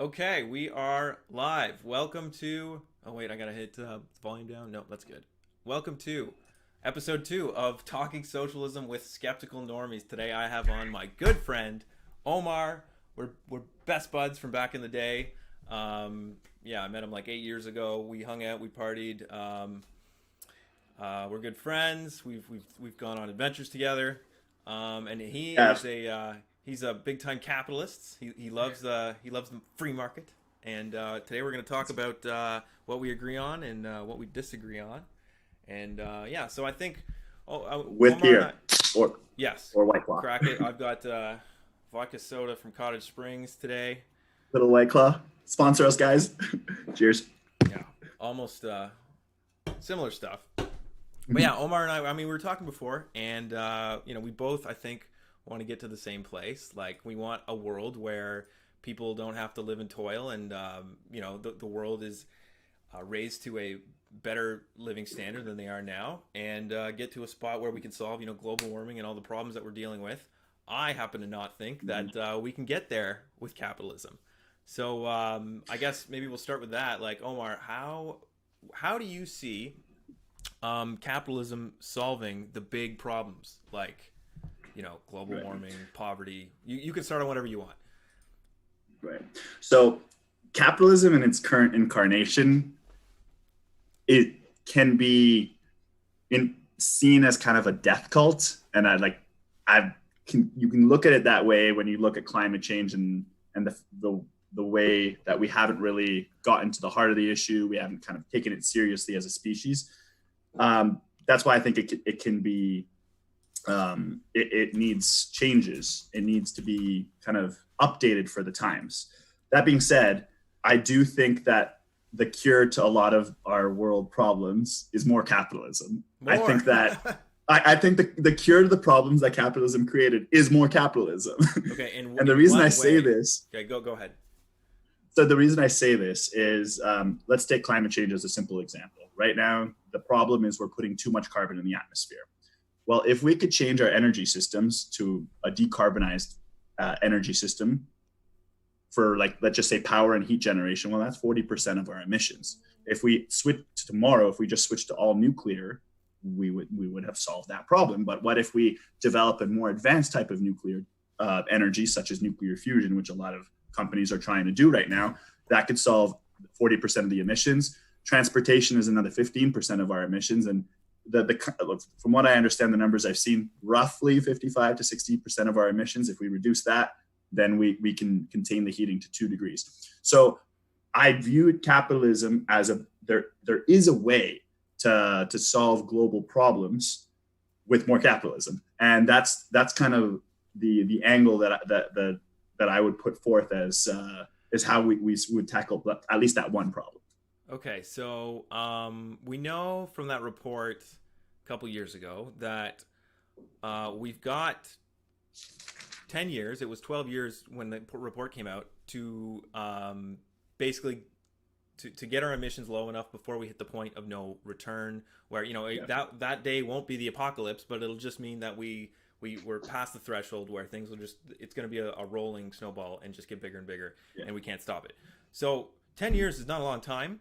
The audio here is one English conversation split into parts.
Okay, we are live. Welcome to. Oh, wait, I gotta hit volume down. No, that's good. Welcome to episode 2 of Talking Socialism with Skeptical Normies. Today I have on my good friend, Omar. We're best buds from back in the day. Yeah, I met him like 8 years ago. We hung out, we partied. We're good friends. We've gone on adventures together. And he Yeah, is he's a big time capitalist. He loves the free market. And today we're going to talk about what we agree on and what we disagree on. And yeah, so I think with Omar and I, beer or yes, or White Claw. crack it. I've got vodka soda from Cottage Springs today. Little White Claw. Sponsor us, guys. Cheers. Yeah, almost similar stuff. But yeah, Omar and I mean, we were talking before, and we both, I think, want to get to the same place. Like, we want a world where people don't have to live in toil, and the world is raised to a better living standard than they are now, and get to a spot where we can solve, global warming and all the problems that we're dealing with. I happen to not think that we can get there with capitalism. So I guess maybe we'll start with that. Like, Omar, how do you see capitalism solving the big problems like global Right. warming, poverty? You can start on whatever you want. Right. So capitalism in its current incarnation, it can be seen as kind of a death cult. And you can look at it that way when you look at climate change and the way that we haven't really gotten to the heart of the issue. We haven't kind of taken it seriously as a species. That's why I think it can be, it needs changes. It needs to be kind of updated for the times. That being said, I do think that the cure to a lot of our world problems is more capitalism. More. I think that I think the cure to the problems that capitalism created is more capitalism. Okay, and And the in reason what I say way? this, Okay, go ahead. so the reason I say this is, let's take climate change as a simple example. Right now, the problem is we're putting too much carbon in the atmosphere. Well, if we could change our energy systems to a decarbonized energy system for, like, let's just say power and heat generation, well, that's 40% of our emissions. If we switch to tomorrow, if we just switch to all nuclear, we would have solved that problem. But what if we develop a more advanced type of nuclear energy, such as nuclear fusion, which a lot of companies are trying to do right now? That could solve 40% of the emissions. Transportation is another 15% of our emissions. And from what I understand, the numbers I've seen, roughly 55 to 60% of our emissions. If we reduce that, then we can contain the heating to 2 degrees. So I viewed capitalism as there is a way to solve global problems with more capitalism. And that's kind of the angle that I would put forth as how we would tackle at least that one problem. Okay, so we know from that report a couple years ago that we've got 10 years. It was 12 years when the report came out to basically to get our emissions low enough before we hit the point of no return, where that day won't be the apocalypse, but it'll just mean that we're past the threshold where things will it's going to be a rolling snowball and just get bigger and bigger, and we can't stop it. So 10 years is not a long time.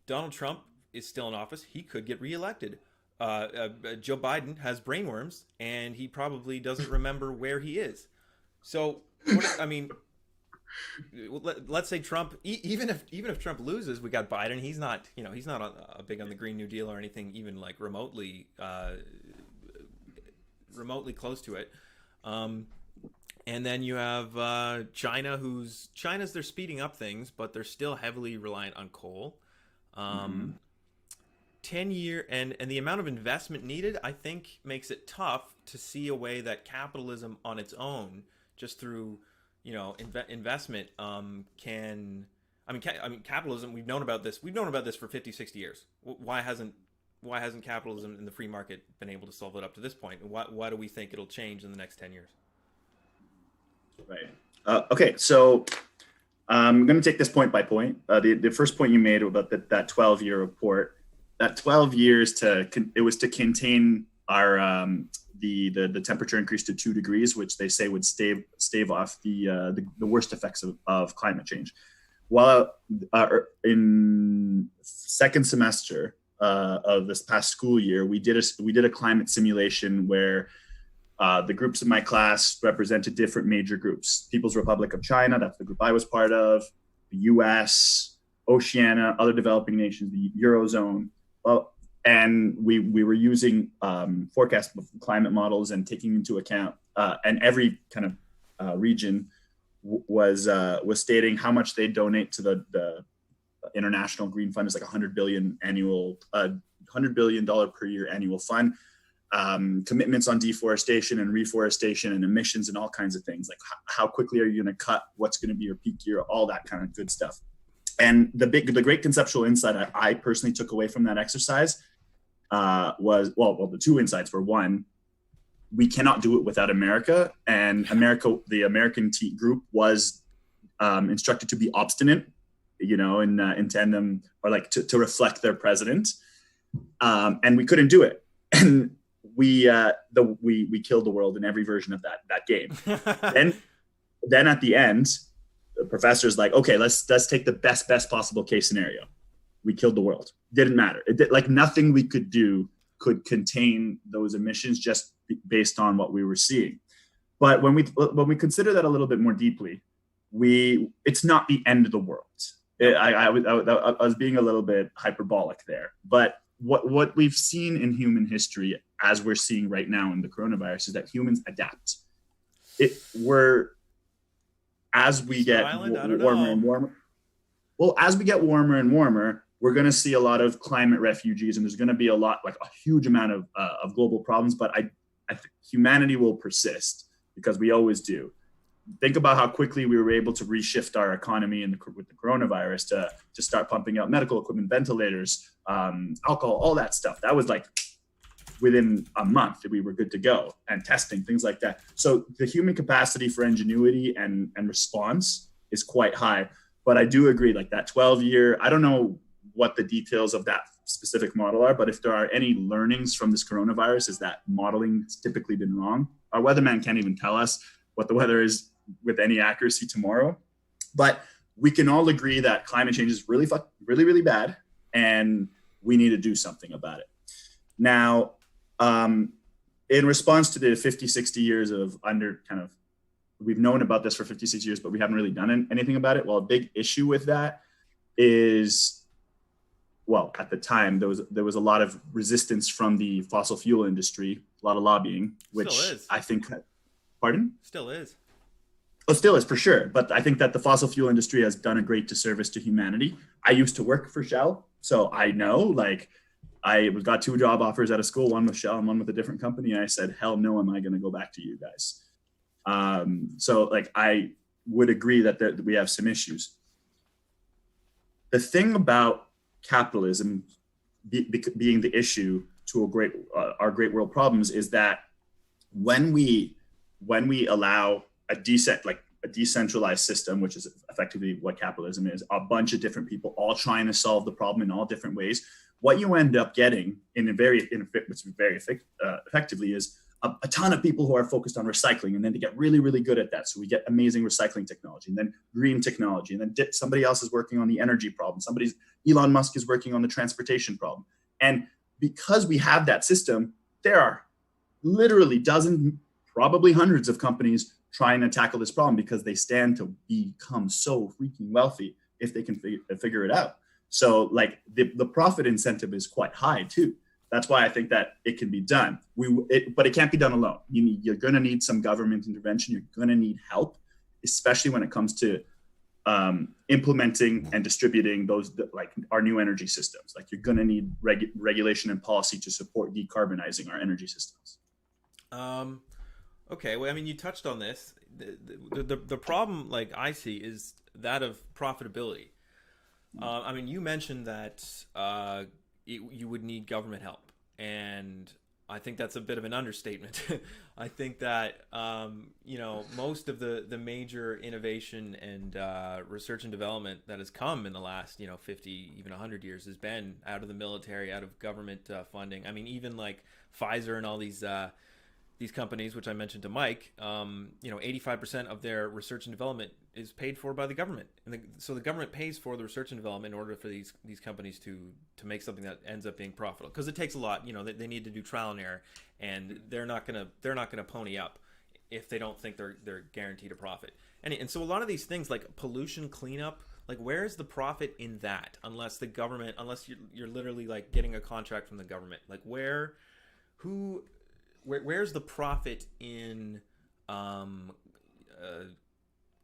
Donald Trump is still in office. He could get reelected. Joe Biden has brainworms, and he probably doesn't remember where he is. So, I mean, let's say Trump, even if Trump loses, we got Biden. He's not big on the Green New Deal or anything, even like remotely close to it. And then you have China, they're speeding up things, but they're still heavily reliant on coal. 10-year and the amount of investment needed, I think, makes it tough to see a way that capitalism on its own, just through investment, can. I mean, capitalism. We've known about this for 50, 60 years. Why hasn't capitalism in the free market been able to solve it up to this point? And why do we think it'll change in the next 10 years? Right. Okay. So I'm going to take this point by point. The first point you made about that 12-year report, that 12 years it was to contain our the temperature increase to 2 degrees, which they say would stave off the worst effects of climate change. Well, in second semester of this past school year, we did a climate simulation where the groups in my class represented different major groups. People's Republic of China, that's the group I was part of, the US, Oceania, other developing nations, the Eurozone. Well, and we were using forecast climate models and taking into account, and every kind of region was stating how much they donate to the International Green Fund. Is like $100 billion per year annual fund. Commitments on deforestation and reforestation and emissions and all kinds of things, like how quickly are you going to cut, what's going to be your peak year, all that kind of good stuff. And the great conceptual insight I personally took away from that exercise was, well, the two insights were, one, we cannot do it without America, and the American group was instructed to be obstinate, in tandem, or like to reflect their president, and we couldn't do it, and we killed the world in every version of that game. then at the end, the professor's like, okay, let's take the best possible case scenario. We killed the world. Didn't matter. Like nothing we could do could contain those emissions just based on what we were seeing. But when we consider that a little bit more deeply, it's not the end of the world. I was being a little bit hyperbolic there, but what we've seen in human history, as we're seeing right now in the coronavirus, is that humans adapt. As we get warmer and warmer. Well, as we get warmer and warmer, we're going to see a lot of climate refugees, and there's going to be a huge amount of global problems. But I think humanity will persist, because we always do. Think about how quickly we were able to reshift our economy with the coronavirus to start pumping out medical equipment, ventilators, alcohol, all that stuff. That was like within a month that we were good to go, and testing, things like that. So the human capacity for ingenuity and response is quite high. But I do agree, like that 12-year, I don't know what the details of that specific model are, but if there are any learnings from this coronavirus, is that modeling has typically been wrong. Our weatherman can't even tell us what the weather is with any accuracy tomorrow. But we can all agree that climate change is really, really bad, and we need to do something about it. Now, in response to the 50, 60 years of we've known about this for 56 years, but we haven't really done anything about it. Well, a big issue with that is, well, at the time, there was a lot of resistance from the fossil fuel industry, a lot of lobbying, which I think, pardon? Still is. Oh, still is, for sure. But I think that the fossil fuel industry has done a great disservice to humanity. I used to work for Shell, so I know, I got 2 job offers out of school, one with Shell and one with a different company. And I said, hell no, am I going to go back to you guys? So I would agree that we have some issues. The thing about capitalism being the issue to our great world problems is that when we allow a decentralized system, which is effectively what capitalism is, a bunch of different people all trying to solve the problem in all different ways, what you end up getting effectively is a ton of people who are focused on recycling, and then they get really, really good at that. So we get amazing recycling technology, and then green technology, and then somebody else is working on the energy problem. Elon Musk is working on the transportation problem. And because we have that system, there are literally dozens, probably hundreds of companies trying to tackle this problem, because they stand to become so freaking wealthy if they can figure it out. So the profit incentive is quite high too. That's why I think that it can be done. But it can't be done alone. You're going to need some government intervention. You're going to need help, especially when it comes to implementing and distributing our new energy systems. You're going to need regulation and policy to support decarbonizing our energy systems. Okay, well, I mean, you touched on this. The problem, I see, is that of profitability. I mean, you mentioned that you would need government help, and I think that's a bit of an understatement. I think that most of the major innovation and research and development that has come in the last 50, even 100 years has been out of the military, out of government funding. I mean, even Pfizer and all these companies, which I mentioned to Mike, 85% of their research and development is paid for by the government, and so the government pays for the research and development in order for these companies to make something that ends up being profitable. Because it takes a lot, they need to do trial and error, and they're not gonna pony up if they don't think they're guaranteed a profit. And so a lot of these things like pollution cleanup, like where's the profit in that? Unless you're literally like getting a contract from the government, like where's the profit in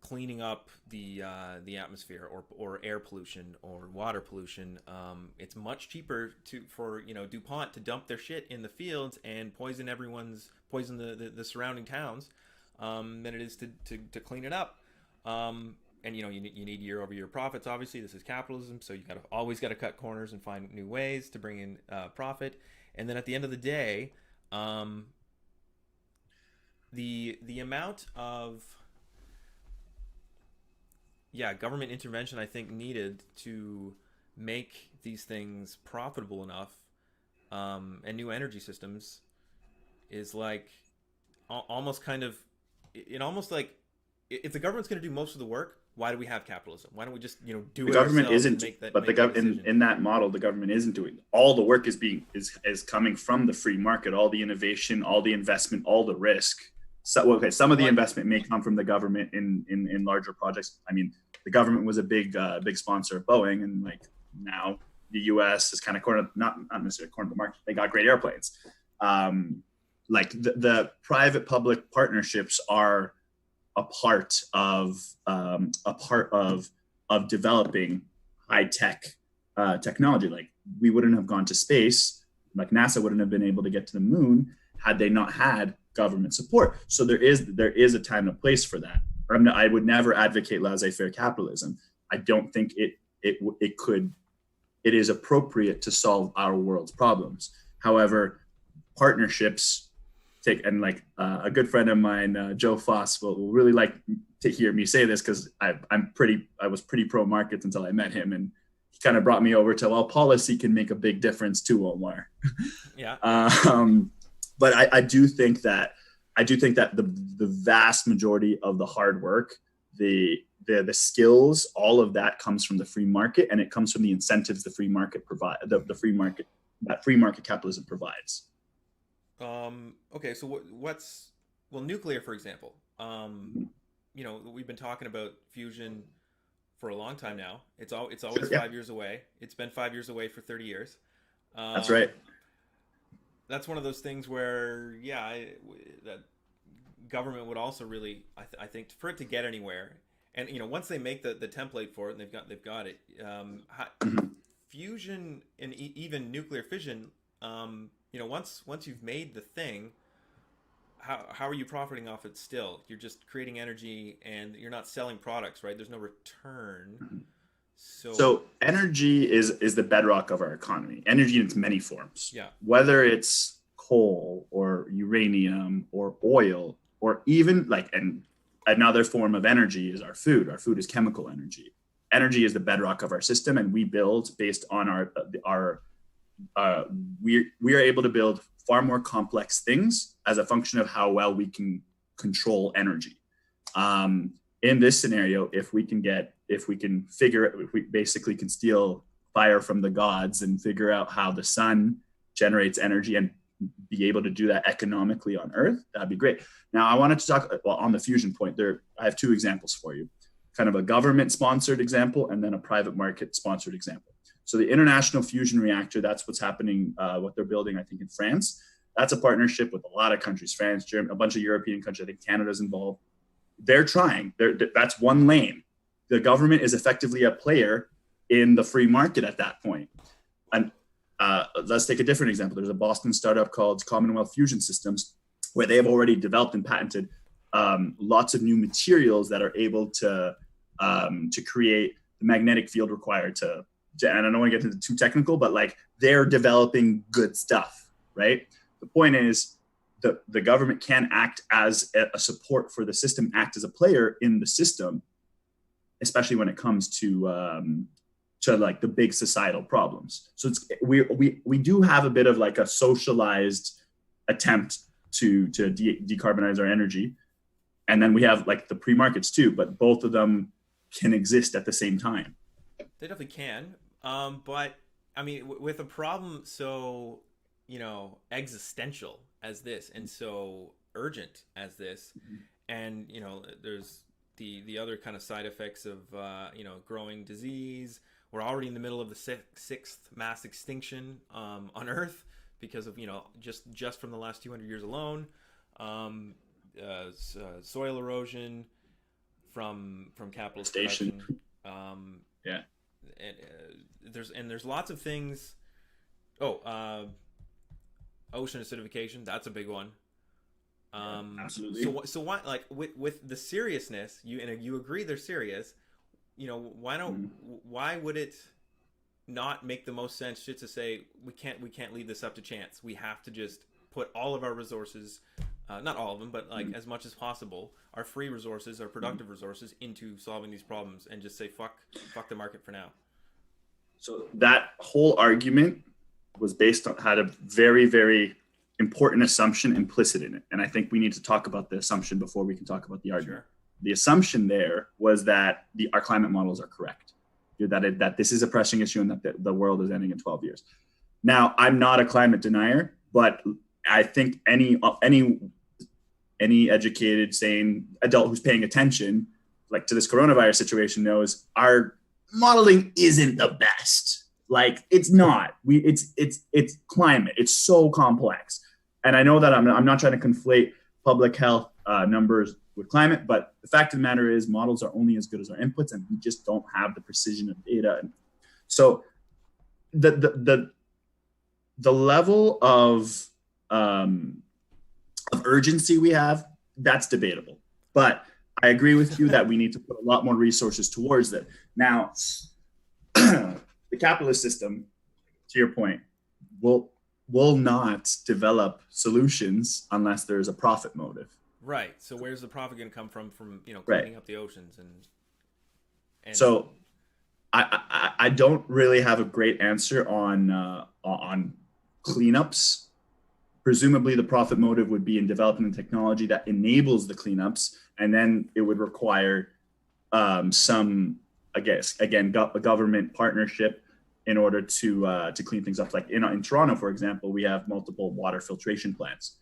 cleaning up the atmosphere or air pollution or water pollution? It's much cheaper for DuPont to dump their shit in the fields and poison the surrounding towns than it is to clean it up. And you need year-over-year profits. Obviously, this is capitalism, so you always got to cut corners and find new ways to bring in profit. And then at the end of the day, the amount of government intervention I think needed to make these things profitable enough, and new energy systems is like almost like if the government's going to do most of the work, why do we have capitalism? Why don't we just do it? The government isn't, but in that model, the government isn't doing all the work. Is coming from the free market. All the innovation, all the investment, all the risk. So some of the investment may come from the government in larger projects. I mean, the government was a big sponsor of Boeing, and like now the U.S. is kind of not necessarily cornered the market. They got great airplanes. Like the private-public partnerships are a part of developing high-tech technology. Like we wouldn't have gone to space, like NASA wouldn't have been able to get to the moon had they not had government support. So there is a time and a place for that. I would never advocate laissez-faire capitalism. I don't think it is appropriate to solve our world's problems. However, partnerships a good friend of mine, Joe Foss, will really like to hear me say this because I was pretty pro markets until I met him, and he kind of brought me over to policy can make a big difference too, Omar. Yeah. But I do think that the vast majority of the hard work, the skills, all of that comes from the free market, and it comes from the incentives the free market free market capitalism provides. Okay, so nuclear, for example. We've been talking about fusion for a long time now. It's always 5 years away. It's been 5 years away for 30 years. That's right. That's one of those things where, that government would also really, I think, for it to get anywhere, and once they make the template for it, and they've got it, fusion and even nuclear fission, once you've made the thing, how are you profiting off it still? You're just creating energy, and you're not selling products, right? There's no return. So energy is the bedrock of our economy. Energy in its many forms. Yeah. Whether it's coal or uranium or oil, or even and another form of energy is our food. Our food is chemical energy. Energy is the bedrock of our system, and we build based on we are able to build far more complex things as a function of how well we can control energy. In this scenario, if we basically can steal fire from the gods and figure out how the sun generates energy and be able to do that economically on Earth, that'd be great. Now, I wanted to talk on the fusion point there. I have two examples for you, kind of a government sponsored example and then a private market sponsored example. So the International Fusion Reactor, that's what's happening, what they're building, I think, in France. That's a partnership with a lot of countries, France, Germany, a bunch of European countries. I think Canada's involved. They're trying. That's one lane. The government is effectively a player in the free market at that point. And let's take a different example. There's a Boston startup called Commonwealth Fusion Systems, where they have already developed and patented lots of new materials that are able to create the magnetic field required to, and I don't want to get into too technical, but they're developing good stuff, right? The point is the government can act as a support for the system, act as a player in the system, especially when it comes to the big societal problems. So we do have a bit of a socialized attempt to decarbonize our energy. and then we have like the pre-markets too, but both of them can exist at the same time. They definitely can. But I mean, with a problem so, existential as this and so urgent as this, and, there's the other kind of side effects of, growing disease. We're already in the middle of the sixth mass extinction on Earth because of, just from the last 200 years alone. Soil erosion from capitalist production. Yeah. And there's lots of things. Ocean acidification, that's a big one. Absolutely. So why, like, with the seriousness, you agree they're serious, why would it not make the most sense just to say we can't leave this up to chance? We have to just put all of our resources, not all of them, but like as much as possible, our free resources, our productive resources, into solving these problems, and just say fuck the market for now. So that whole argument was had a very, very important assumption implicit in it. And I think we need to talk about the assumption before we can talk about the argument. Sure. The assumption there was that our climate models are correct, that this is a pressing issue and that the world is ending in 12 years. Now, I'm not a climate denier, but I think any educated, sane adult who's paying attention, like to this coronavirus situation, knows our modeling isn't the best. Like, it's not. It's climate. It's so complex. And I know that I'm not trying to conflate public health numbers with climate, but the fact of the matter is models are only as good as our inputs, and we just don't have the precision of data. And so the level of urgency we have, that's debatable. But I agree with you that we need to put a lot more resources towards that. Now, the capitalist system, to your point, will not develop solutions unless there is a profit motive. Right. So where's the profit going to come from cleaning right. up the oceans and so I don't really have a great answer on cleanups. Presumably the profit motive would be in developing the technology that enables the cleanups, and then it would require some, I guess, again, a government partnership in order to clean things up. Like in Toronto, for example, we have multiple water filtration plants.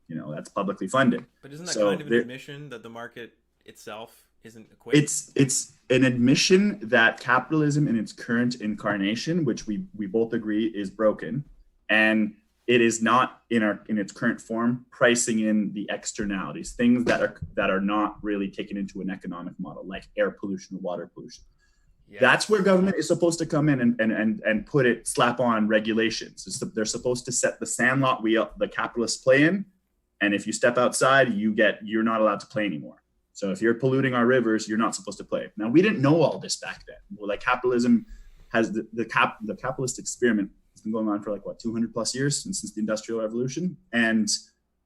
That's publicly funded. But isn't that kind of an admission that the market itself isn't equipped? It's an admission that capitalism in its current incarnation, which we both agree is broken, and it is not in its current form pricing in the externalities, things that are not really taken into an economic model, like air pollution or water pollution. Yes. That's where government is supposed to come in and slap on regulations. They're supposed to set the sandlot the capitalists play in, and if you step outside, you're not allowed to play anymore. So if you're polluting our rivers, you're not supposed to play. Now, we didn't know all this back then. Well, like capitalism has the capitalist experiment has been going on for 200 plus years since the Industrial Revolution, and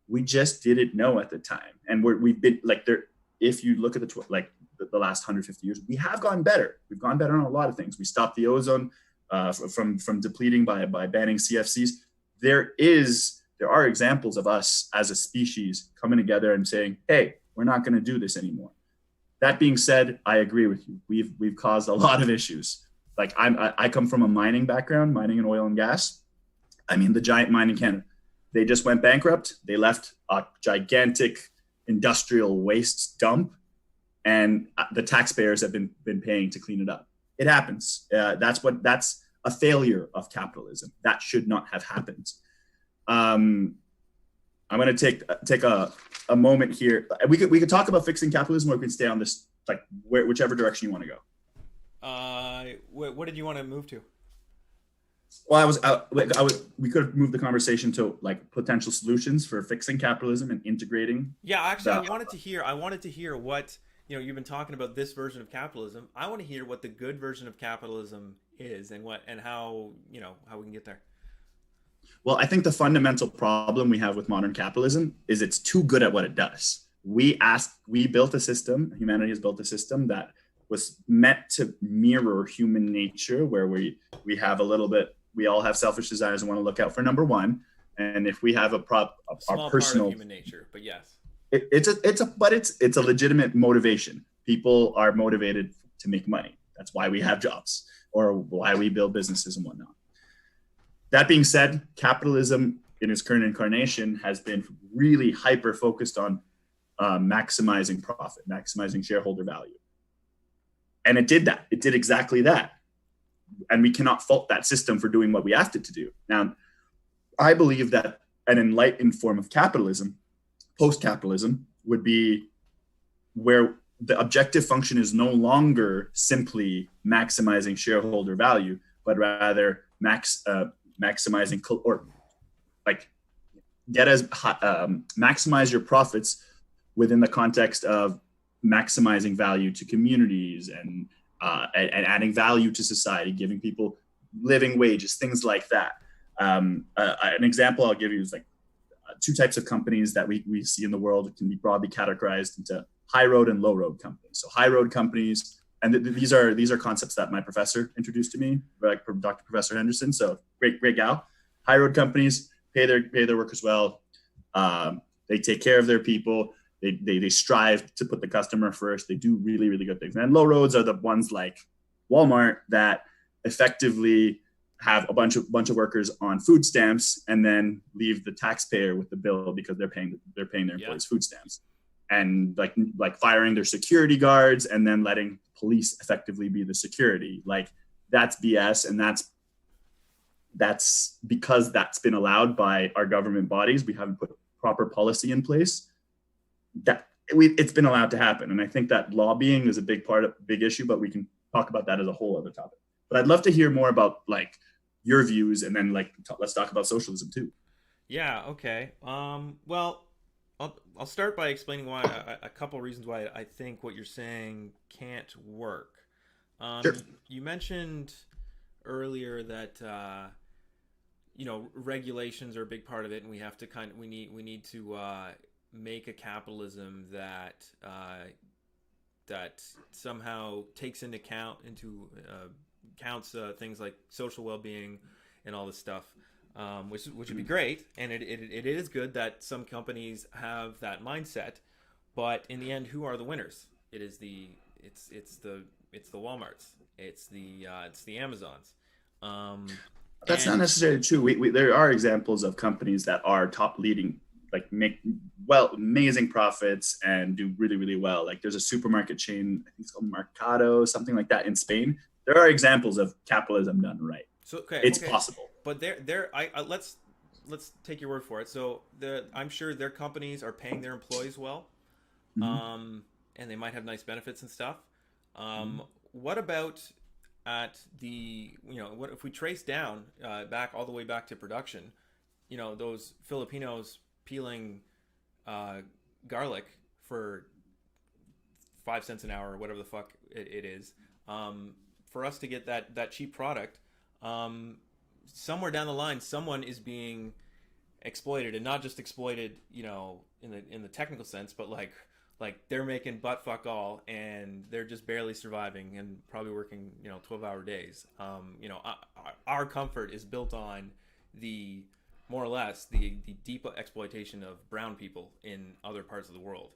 we just didn't know at the time. And we've been there. If you look at the last 150 years, we have gotten better. We've gone better on a lot of things. We stopped the ozone from depleting by banning CFCs. There are examples of us as a species coming together and saying, hey, we're not going to do this anymore. That being said, I agree with you. We've caused a lot of issues. Like I come from a mining background, mining and oil and gas. I mean, the giant mine in Canada, they just went bankrupt. They left a gigantic industrial waste dump, and the taxpayers have been paying to clean it up. It happens. That's a failure of capitalism. That should not have happened. I'm going to take a moment here. We could talk about fixing capitalism, or we can stay on this, whichever direction you want to go. What did you want to move to? Well, we could have moved the conversation to potential solutions for fixing capitalism and integrating. Yeah, actually, I wanted to hear what, you've been talking about this version of capitalism. I want to hear what the good version of capitalism is, and how we can get there. Well, I think the fundamental problem we have with modern capitalism is it's too good at what it does. Humanity has built a system that was meant to mirror human nature, where we have we all have selfish desires and want to look out for number one. And if we have our personal part of human nature, but yes. it's a legitimate motivation. People are motivated to make money. That's why we have jobs or why we build businesses and whatnot. That being said, capitalism in its current incarnation has been really hyper focused on maximizing profit, maximizing shareholder value. And it did that. It did exactly that. And we cannot fault that system for doing what we asked it to do. Now, I believe that an enlightened form of capitalism, post-capitalism, would be where the objective function is no longer simply maximizing shareholder value, but rather maximizing or like maximize your profits within the context of maximizing value to communities and adding value to society, giving people living wages, things like that. An example I'll give you is like two types of companies that we see in the world can be broadly categorized into high road and low road companies. So high road companies, and these are concepts that my professor introduced to me, like Dr. Professor Henderson. So great gal. High road companies pay their workers well. They take care of their people. They strive to put the customer first. They do really, really good things. And low roads are the ones like Walmart that effectively have a bunch of workers on food stamps and then leave the taxpayer with the bill because they're paying their employees food stamps, and like firing their security guards and then letting police effectively be the security. Like that's BS, and that's because that's been allowed by our government bodies. We haven't put proper policy in place. It's been allowed to happen. And I think that lobbying is a big issue, but we can talk about that as a whole other topic. But I'd love to hear more about like your views, and then let's talk about socialism too. Yeah. Okay. Well, I'll start by explaining why a couple reasons why I think what you're saying can't work. Sure. You mentioned earlier that regulations are a big part of it, and we have to we need to make a capitalism that somehow takes into account counts things like social well-being and all this stuff, which would be great, and it is good that some companies have that mindset, but in the end, who are the winners? It's the Walmarts, it's the Amazons. That's not necessarily true. There are examples of companies that are top leading, like make amazing profits and do really, really well. Like there's a supermarket chain, I think it's called Mercado, something like that in Spain. There are examples of capitalism done right. So it's possible. But let's take your word for it. So I'm sure their companies are paying their employees well, and they might have nice benefits and stuff. What about at what if we trace down all the way back to production? Those Filipinos peeling garlic for 5 cents an hour or whatever the fuck it is. For us to get that cheap product, somewhere down the line, someone is being exploited, and not just exploited, in the technical sense, but like they're making butt fuck all, and they're just barely surviving and probably working 12-hour days. Our comfort is built on the more or less the deep exploitation of brown people in other parts of the world.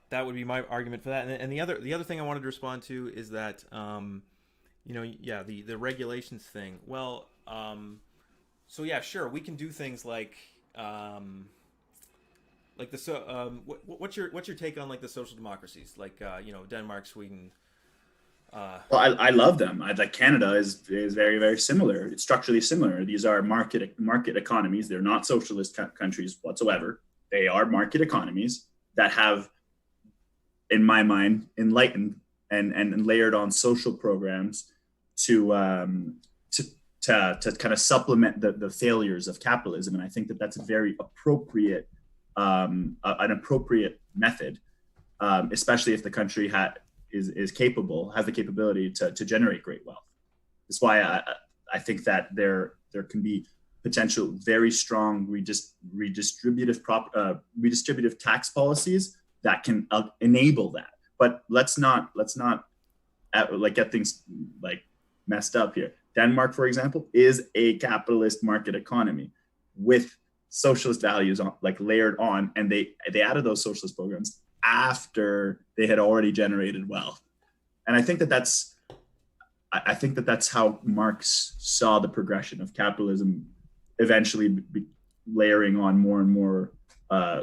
That would be my argument for that. And the other thing I wanted to respond to is that the regulations thing. Well, so yeah, sure, we can do things like what's your take on like the social democracies, like Denmark, Sweden? Well, I love them. Like Canada is very, very similar. It's structurally similar. These are market economies. They're not socialist countries whatsoever. They are market economies that have, in my mind, enlightened and layered on social programs to kind of supplement the failures of capitalism. And I think that that's a very appropriate an appropriate method, especially if the country has the capability to generate great wealth. That's why I think that there can be potential very strong redistributive tax policies that can enable that. But let's not get things like messed up here. Denmark, for example, is a capitalist market economy with socialist values on, like layered on, and they added those socialist programs after they had already generated wealth. And I think that's how Marx saw the progression of capitalism eventually layering on more and more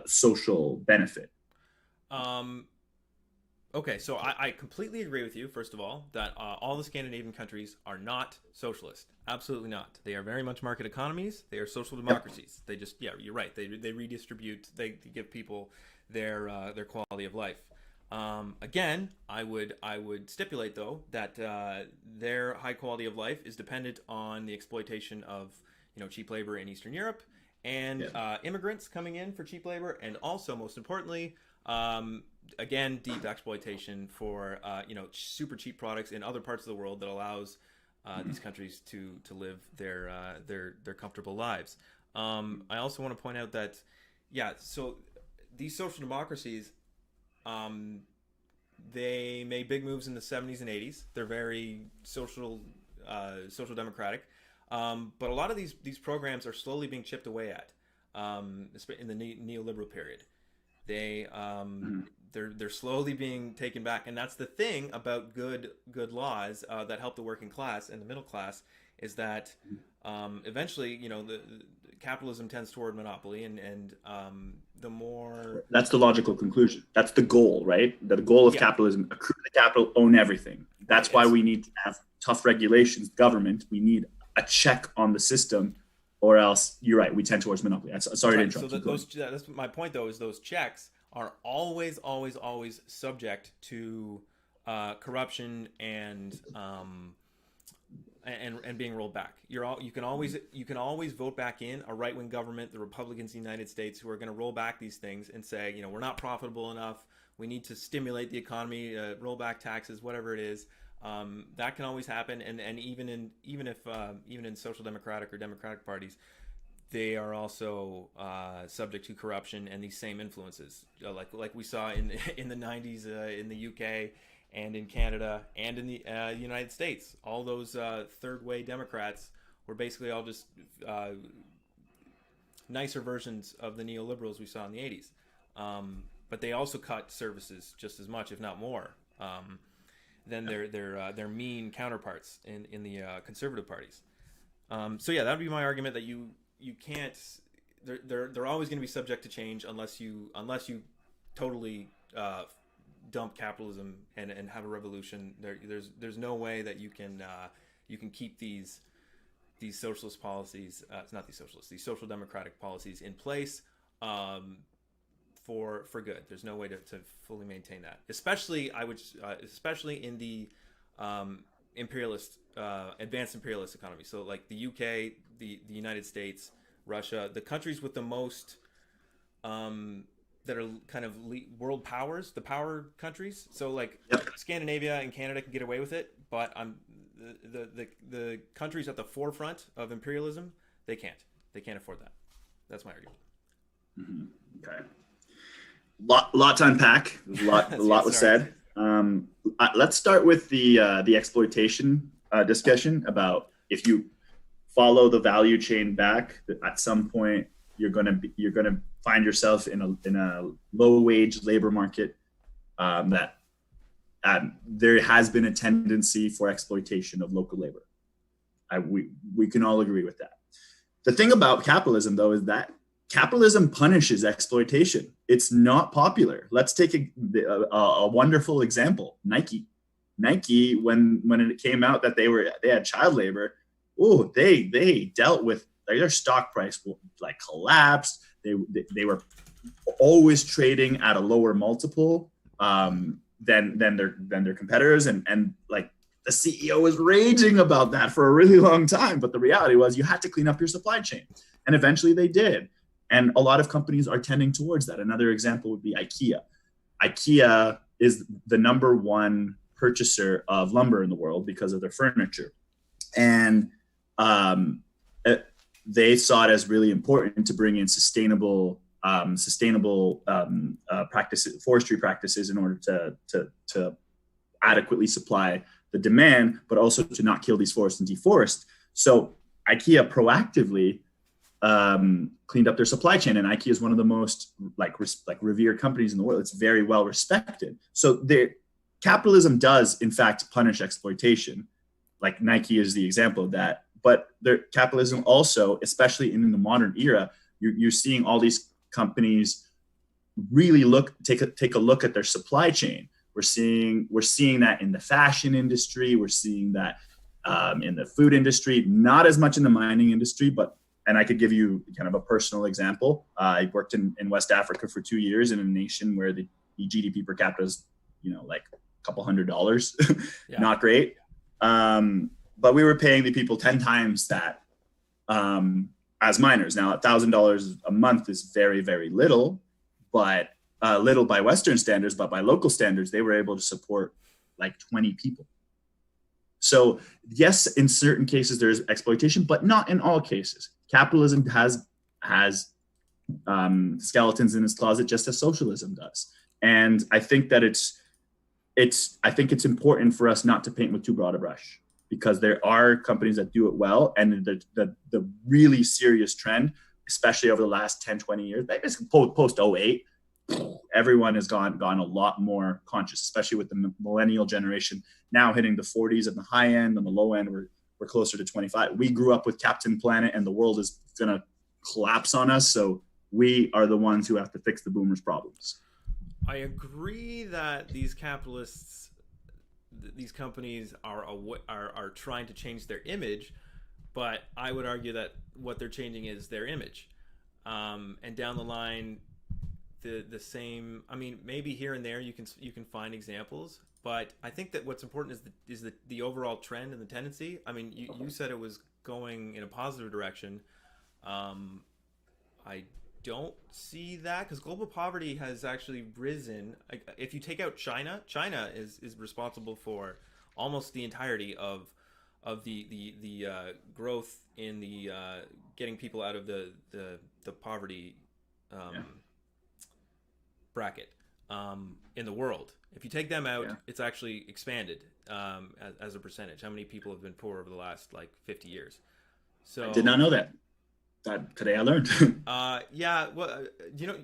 social benefit. Okay, so I completely agree with you, first of all, that all the Scandinavian countries are not socialist. Absolutely not. They are very much market economies. They are social democracies. Yep. They just, yeah, you're right. They redistribute, they give people their quality of life. Again, I would stipulate, though, that their high quality of life is dependent on the exploitation of, cheap labor in Eastern Europe and immigrants coming in for cheap labor, and also, most importantly, again, deep exploitation for super cheap products in other parts of the world that allows these countries to live their comfortable lives. I also want to point out that so these social democracies, they made big moves in the 70s and 80s. They're very social democratic, but a lot of these programs are slowly being chipped away at in the neoliberal period. They're slowly being taken back, and that's the thing about good laws that help the working class and the middle class, is that eventually, the capitalism tends toward monopoly, and the more... That's the logical conclusion. That's the goal, right? The goal of capitalism: accrue the capital, own everything. That's why we need to have tough regulations, government. We need a check on the system, or else, you're right, we tend towards monopoly. Sorry to interrupt. So that's my point, though, is those checks are always subject to corruption and being rolled back. You can always vote back in a right-wing government, the Republicans in the United States, who are going to roll back these things and say, we're not profitable enough. We need to stimulate the economy, roll back taxes, whatever it is. That can always happen, and even in social democratic or democratic parties, they are also subject to corruption and these same influences, like we saw in the 90s in the UK and in Canada and in the United States. All those third-way Democrats were basically all just nicer versions of the neoliberals we saw in the 80s. But they also cut services just as much, if not more, than their mean counterparts in the conservative parties. So that would be my argument, that you can't. They're always going to be subject to change unless you totally dump capitalism and have a revolution. There's no way that you can keep these socialist policies. It's not these socialists. These social democratic policies in place for good. There's no way to fully maintain that. Especially in the imperialist, advanced imperialist economy. So like the UK, the United States, Russia, the countries with the most that are kind of world powers, the power countries. So like Scandinavia and Canada can get away with it, but the countries at the forefront of imperialism, they can't afford that. That's my argument. Mm-hmm. Okay. Lot to unpack. A lot was said. Let's start with the exploitation discussion about, if you follow the value chain back, at some point you're gonna find yourself in a low wage labor market that there has been a tendency for exploitation of local labor. We can all agree with that. The thing about capitalism, though, is that capitalism punishes exploitation. It's not popular. Let's take a wonderful example. Nike, when it came out that they had child labor, they dealt with, like, their stock price collapsed. They were always trading at a lower multiple than their competitors, and like the CEO was raging about that for a really long time. But the reality was, you had to clean up your supply chain, and eventually they did. And a lot of companies are tending towards that. Another example would be Ikea. Ikea is the number one purchaser of lumber in the world because of their furniture. And they saw it as really important to bring in sustainable practices, forestry practices, in order to adequately supply the demand, but also to not kill these forests and deforest. So Ikea proactively cleaned up their supply chain, and Ikea is one of the most revered companies in the world. It's very well respected. So capitalism does in fact punish exploitation. Like Nike is the example of that. But capitalism also, especially in the modern era, you're seeing all these companies really take a look at their supply chain. We're seeing that in the fashion industry. We're seeing that in the food industry, not as much in the mining industry, and I could give you kind of a personal example. I worked in West Africa for 2 years in a nation where the GDP per capita is, like a couple $100, yeah. Not great. But we were paying the people 10 times that as miners. Now, $1,000 a month is very, very little, but little by Western standards, but by local standards, they were able to support like 20 people. So yes, in certain cases there's exploitation, but not in all cases. Capitalism has skeletons in its closet, just as socialism does. And I think that it's important for us not to paint with too broad a brush, because there are companies that do it well, and the really serious trend, especially over the last 10, 20 years, basically post 08, everyone has gone a lot more conscious, especially with the millennial generation now hitting the 40s at the high end. On the low end, we're closer to 25. We grew up with Captain Planet, and the world is going to collapse on us. So we are the ones who have to fix the boomers' problems. I agree that these capitalists, these companies are trying to change their image, but I would argue that what they're changing is their image. And down the line, the same. I mean, maybe here and there you can find examples, but I think that what's important is the overall trend and the tendency. I mean, you said it was going in a positive direction. I don't see that, because global poverty has actually risen. If you take out China is responsible for almost the entirety of the growth in the getting people out of the poverty bracket in the world. If you take them out, it's actually expanded as a percentage. How many people have been poor over the last 50 years? So I did not know that. Today I learned. Yeah. Well,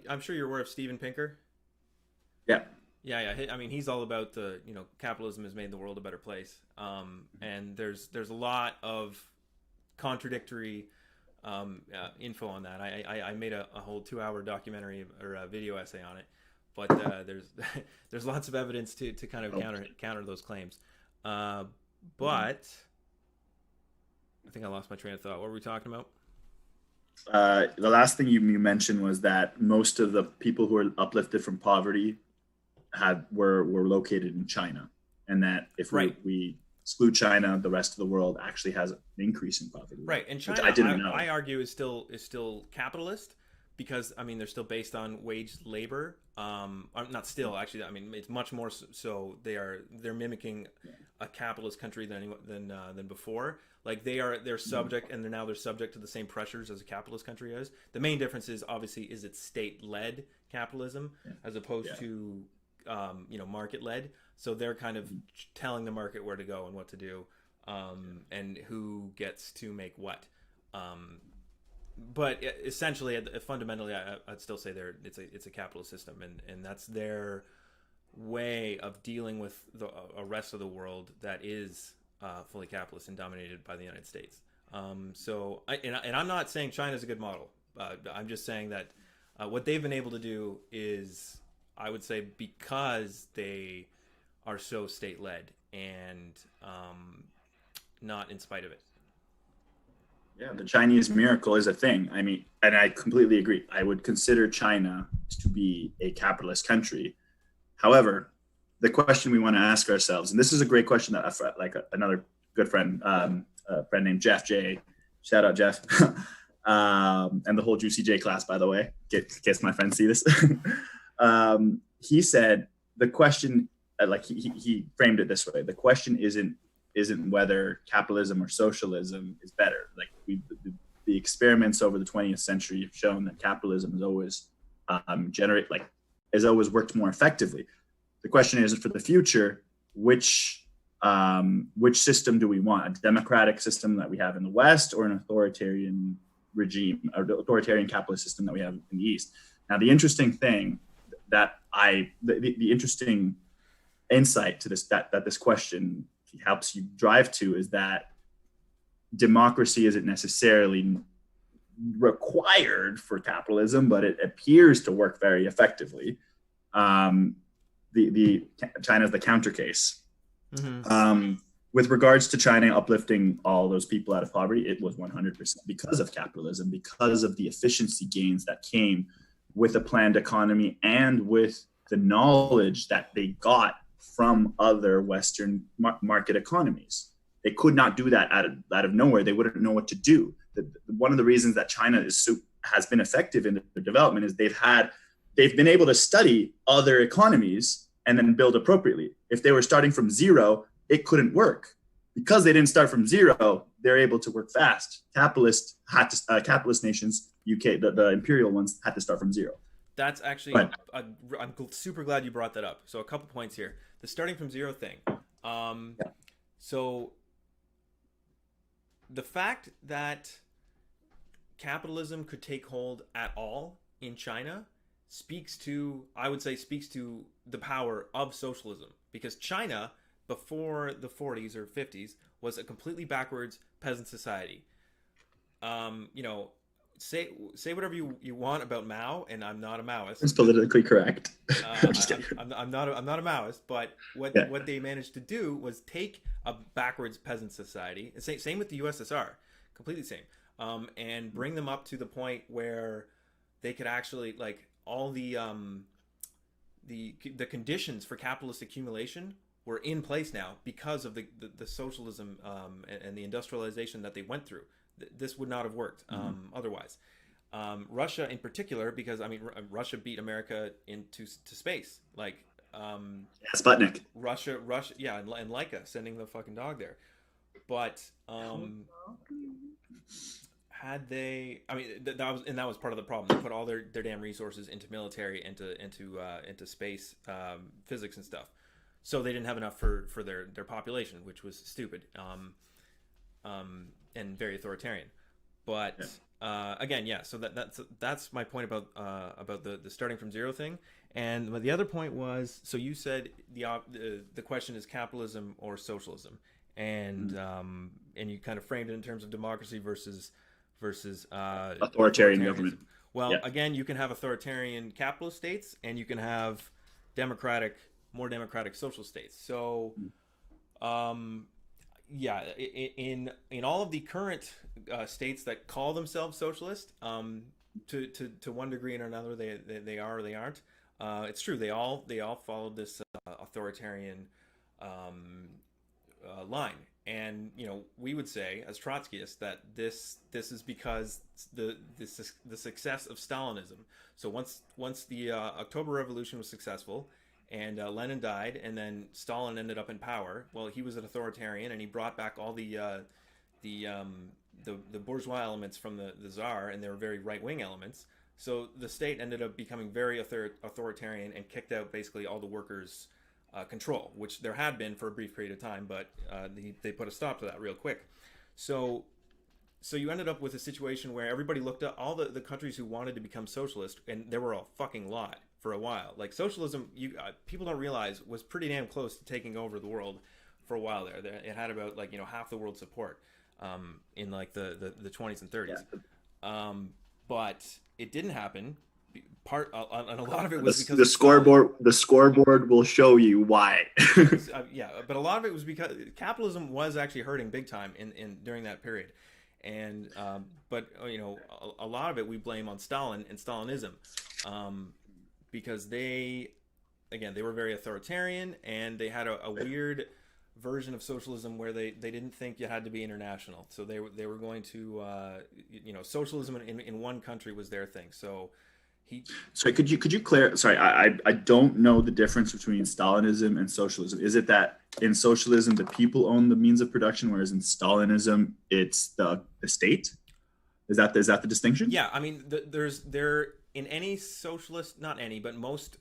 I'm sure you're aware of Steven Pinker. Yeah. Yeah. I mean, he's all about capitalism has made the world a better place. And there's a lot of contradictory info on that. I made a whole 2-hour documentary or a video essay on it, but there's lots of evidence to kind of counter those claims. But I think I lost my train of thought. What were we talking about? The last thing you mentioned was that most of the people who are uplifted from poverty were located in China, and that if we exclude China, the rest of the world actually has an increase in poverty. Right, and China, I argue, is still capitalist, because I mean they're still based on wage labor. Not still, actually. I mean, it's much more so. They're mimicking a capitalist country than before. Like they're subject, and they're subject to the same pressures as a capitalist country is. The main difference is obviously it's state-led capitalism as opposed to market-led. So they're kind of telling the market where to go and what to do, and who gets to make what. But essentially, fundamentally, I'd still say it's a capitalist system, and that's their way of dealing with the rest of the world that is fully capitalist and dominated by the United States. So I'm not saying China's a good model. I'm just saying that what they've been able to do is, I would say, because they are so state-led and not in spite of it. Yeah, the Chinese miracle is a thing. I mean, and I completely agree. I would consider China to be a capitalist country. However, the question we want to ask ourselves, and this is a great question that another good friend, a friend named Jeff J. Shout out Jeff, and the whole Juicy J class, by the way, in case my friends see this. He said the question, he framed it this way: the question isn't whether capitalism or socialism is better. The experiments over the 20th century have shown that capitalism has always has always worked more effectively. The question is, for the future, which system do we want? A democratic system that we have in the West, or an authoritarian regime, or the authoritarian capitalist system that we have in the East. Now, the interesting thing the interesting insight to this that this question helps you drive to is that democracy isn't necessarily required for capitalism, but it appears to work very effectively. China's the counter case. Mm-hmm. With regards to China uplifting all those people out of poverty, it was 100% because of capitalism, because of the efficiency gains that came with a planned economy and with the knowledge that they got from other Western market economies. They could not do that out of nowhere. They wouldn't know what to do. One of the reasons that China has been effective in their development is they've been able to study other economies and then build appropriately. If they were starting from zero, it couldn't work. Because they didn't start from zero, they're able to work fast. Capitalist nations, UK, the imperial ones, had to start from zero. That's actually, I'm super glad you brought that up. So a couple points here. The starting from zero thing. So the fact that capitalism could take hold at all in China speaks to the power of socialism. Because China, before the 40s or 50s, was a completely backwards peasant society. Say whatever you want about Mao, and I'm not a Maoist. It's politically correct. I'm not a Maoist, but what they managed to do was take a backwards peasant society, same with the USSR, completely same, and bring them up to the point where they could actually, like, all the conditions for capitalist accumulation were in place now because of the socialism and the industrialization that they went through. This would not have worked otherwise. Russia in particular, because Russia beat America into space, like Sputnik. Russia, yeah, and Laika sending the fucking dog there. But had they, that was part of the problem. They put all their damn resources into military, into space, physics and stuff. So they didn't have enough for their population, which was stupid. And very authoritarian, but again, yeah. So that's my point about the starting from zero thing. And the other point was, so you said the question is capitalism or socialism, and and you kind of framed it in terms of democracy versus authoritarian government. Well, again, you can have authoritarian capitalist states, and you can have more democratic social states. So. Yeah, in all of the current states that call themselves socialist, to one degree or another, they are or they aren't. It's true. They all followed this authoritarian line, and we would say as Trotskyists that this is because the success of Stalinism. So once the October Revolution was successful, and Lenin died, and then Stalin ended up in power. Well, he was an authoritarian, and he brought back all the bourgeois elements from the Tsar, and they were very right-wing elements. So the state ended up becoming very authoritarian and kicked out basically all the workers' control, which there had been for a brief period of time, but they put a stop to that real quick. So you ended up with a situation where everybody looked at all the countries who wanted to become socialist, and there were a fucking lot for a while. Like socialism, people don't realize, was pretty damn close to taking over the world for a while there. It had about half the world's support in like the 20s and 30s. Yeah. But it didn't happen. And a lot of it was because the scoreboard will show you why. But a lot of it was because capitalism was actually hurting big time in during that period. And but a lot of it we blame on Stalin and Stalinism, because they were very authoritarian, and they had a weird version of socialism where they didn't think you had to be international. So they were going to socialism in one country was their thing. So Sorry, could you clear? Sorry, I don't know the difference between Stalinism and socialism. Is it that in socialism the people own the means of production, whereas in Stalinism it's the state? Is that the distinction? Yeah, there in any socialist, not any, but most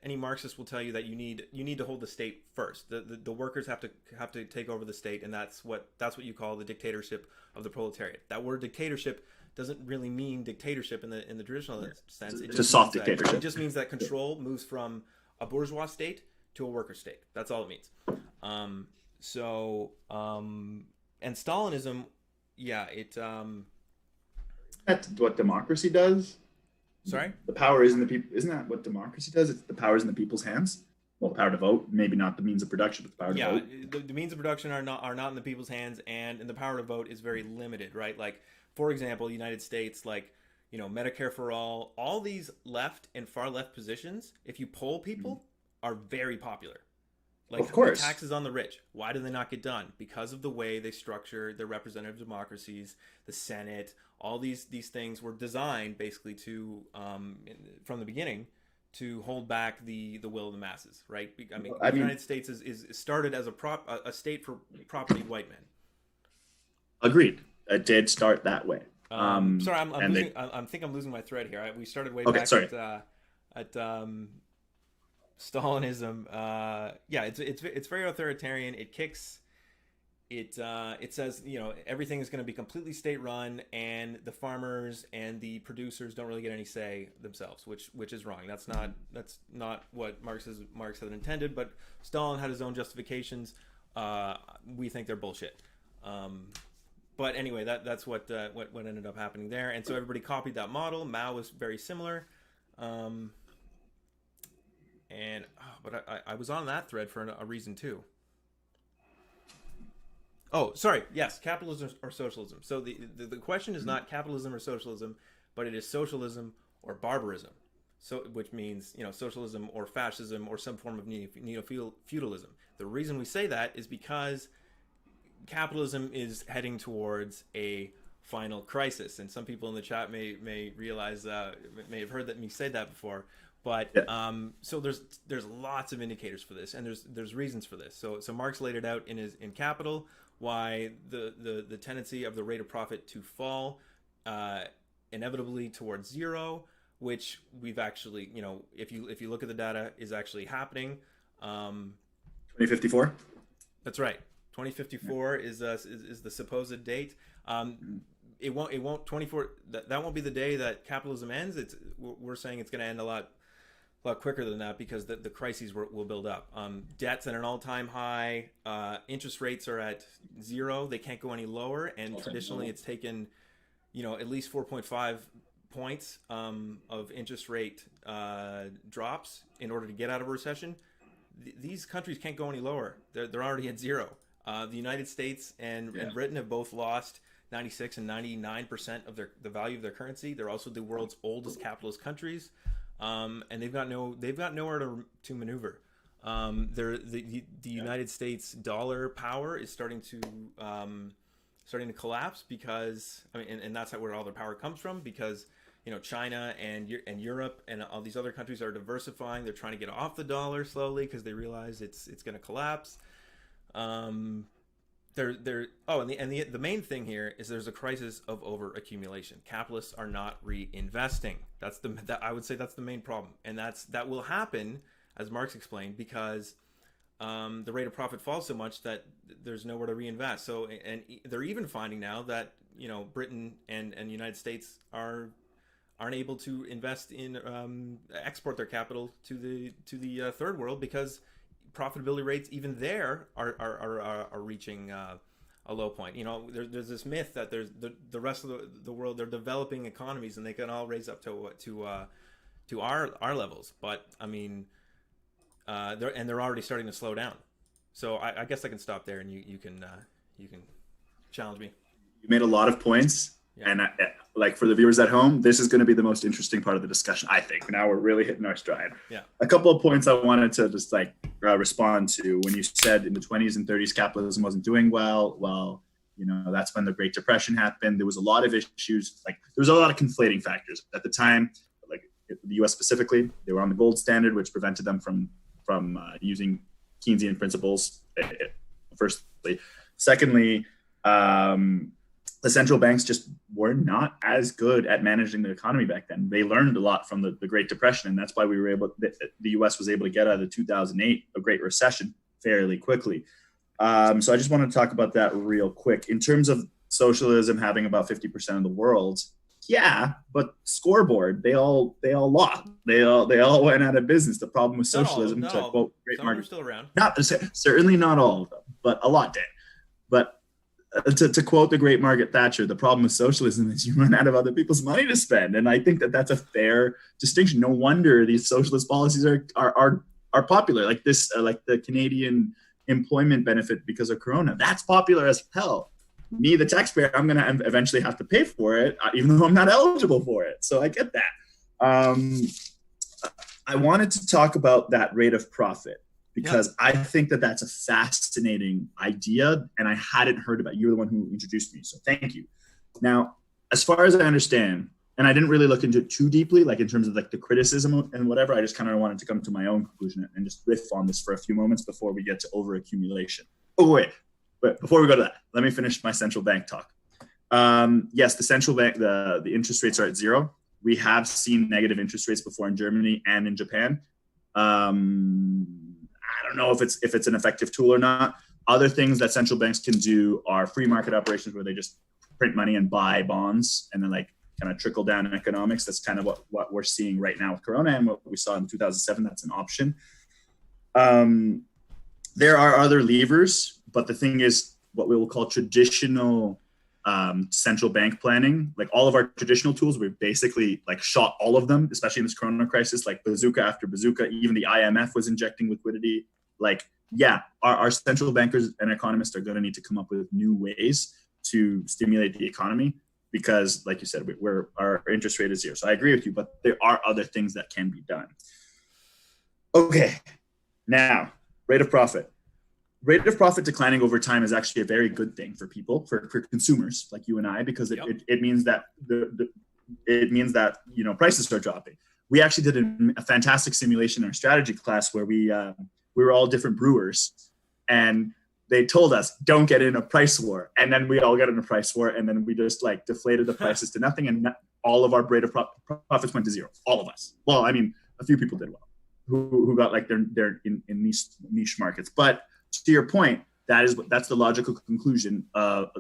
any Marxist will tell you that you need to hold the state first. The workers have to take over the state, and that's what you call the dictatorship of the proletariat. That word dictatorship doesn't really mean dictatorship in the traditional sense. It's a soft dictatorship. It just means that control moves from a bourgeois state to a worker state. That's all it means. And Stalinism, That's what democracy does. Sorry? The power is in the people. Isn't that what democracy does? It's the power is in the people's hands. Well, the power to vote, maybe not the means of production, but the power to vote. Yeah, the means of production are not in the people's hands, and the power to vote is very limited, right? Like, for example, United States, like, Medicare for all these left and far left positions, if you poll people, are very popular. Like, of course. Taxes on the rich. Why do they not get done? Because of the way they structure their representative democracies, the Senate. All these things were designed basically to, from the beginning, to hold back the will of the masses, right? I mean, the United States is started as a state for property white men. Agreed. It did start that way. Sorry, I think I'm losing my thread here. We started way back at Stalinism. It's very authoritarian. It kicks. It says everything is going to be completely state run, and the farmers and the producers don't really get any say themselves, which is wrong. That's not what Marx had intended. But Stalin had his own justifications. We think they're bullshit. But anyway, that's what ended up happening there, and so everybody copied that model. Mao was very similar. But I was on that thread for a reason too. Oh, sorry. Yes, capitalism or socialism. So the question is not capitalism or socialism, but it is socialism or barbarism. So, which means socialism or fascism or some form of neo-feudalism. The reason we say that is because capitalism is heading towards a final crisis, and some people in the chat may realize may have heard me say that before. But so there's lots of indicators for this, and there's reasons for this. So Marx laid it out in Capital, why the tendency of the rate of profit to fall inevitably towards zero, which we've actually if you look at the data is actually happening. 2054. That's right. 2054 is the supposed date. It won't 24. That won't be the day that capitalism ends. We're saying it's going to end a lot quicker than that, because the crises will build up. Debt's at an all-time high. Interest rates are at zero. They can't go any lower. And traditionally, it's taken, at least 4.5 points of interest rate drops in order to get out of a recession. These countries can't go any lower. They're already at zero. The United States and Britain have both lost 96 and 99% of the value of their currency. They're also the world's oldest capitalist countries. And they've got nowhere to maneuver. The United States dollar power is starting to collapse, because and that's where all their power comes from, because China and Europe and all these other countries are diversifying. They're trying to get off the dollar slowly because they realize it's going to collapse. The main thing here is there's a crisis of over accumulation. Capitalists are not reinvesting. I would say that's the main problem, and that will happen, as Marx explained, because the rate of profit falls so much that there's nowhere to reinvest. So, and they're even finding now that Britain and the United States aren't able to invest in export their capital to the third world, because profitability rates even there are reaching a low point. There's this myth that there's the rest of the world, they're developing economies and they can all raise up to our levels, but they're already starting to slow down. So I guess I can stop there, and you can challenge me. You made a lot of points. Yeah. And for the viewers at home, this is going to be the most interesting part of the discussion, I think. Now we're really hitting our stride. Yeah. A couple of points I wanted to just respond to. When you said in the 20s and 30s capitalism wasn't doing well, that's when the Great Depression happened. There was a lot of issues. There was a lot of conflating factors at the time. The U.S. specifically, they were on the gold standard, which prevented them from using Keynesian principles. Firstly, secondly. the central banks just were not as good at managing the economy back then. They learned a lot from the Great Depression, and that's why the U.S. was able to get out of the 2008, a Great Recession, fairly quickly. So I just want to talk about that real quick. In terms of socialism having about 50% of the world, yeah, but scoreboard, they all lost. They all went out of business. The problem with socialism, not to all. quote Great Some Market, are still around. certainly not all of them, but a lot did. But to quote the great Margaret Thatcher, the problem with socialism is you run out of other people's money to spend, and I think that that's a fair distinction. No wonder these socialist policies are popular, like this, like the Canadian employment benefit because of Corona. That's popular as hell. Me, the taxpayer, I'm going to eventually have to pay for it, even though I'm not eligible for it. So I get that. I wanted to talk about that rate of profit, because I think that that's a fascinating idea, and I hadn't heard about it. You're the one who introduced me, so thank you. Now, as far as I understand, and I didn't really look into it too deeply, like in terms of like the criticism and whatever, I just kind of wanted to come to my own conclusion and just riff on this for a few moments before we get to overaccumulation. Oh, wait, but before we go to that, let me finish my central bank talk. Yes, the central bank, the interest rates are at zero. We have seen negative interest rates before in Germany and in Japan. I don't know if it's an effective tool or not. Other things that central banks can do are free market operations, where they just print money and buy bonds and then like kind of trickle down in economics. That's kind of what we're seeing right now with Corona and what we saw in 2007. That's an option. There are other levers, but the thing is what we will call traditional central bank planning. Like all of our traditional tools, we've basically like shot all of them, especially in this Corona crisis, like bazooka after bazooka. Even the IMF was injecting liquidity. Like, yeah, our central bankers and economists are going to need to come up with new ways to stimulate the economy, because like you said, our interest rate is zero. So I agree with you, but there are other things that can be done. Okay, now rate of profit. Rate of profit declining over time is actually a very good thing for people, for consumers like you and I, because it means that it means that prices are dropping. We actually did a fantastic simulation in our strategy class where we were all different brewers, and they told us don't get in a price war, and then we all got in a price war, and then we just like deflated the prices to nothing, and all of our rate of profits went to zero. All of us. Well, I mean, a few people did well, who got like they're in niche markets, but to your point, that's the logical conclusion of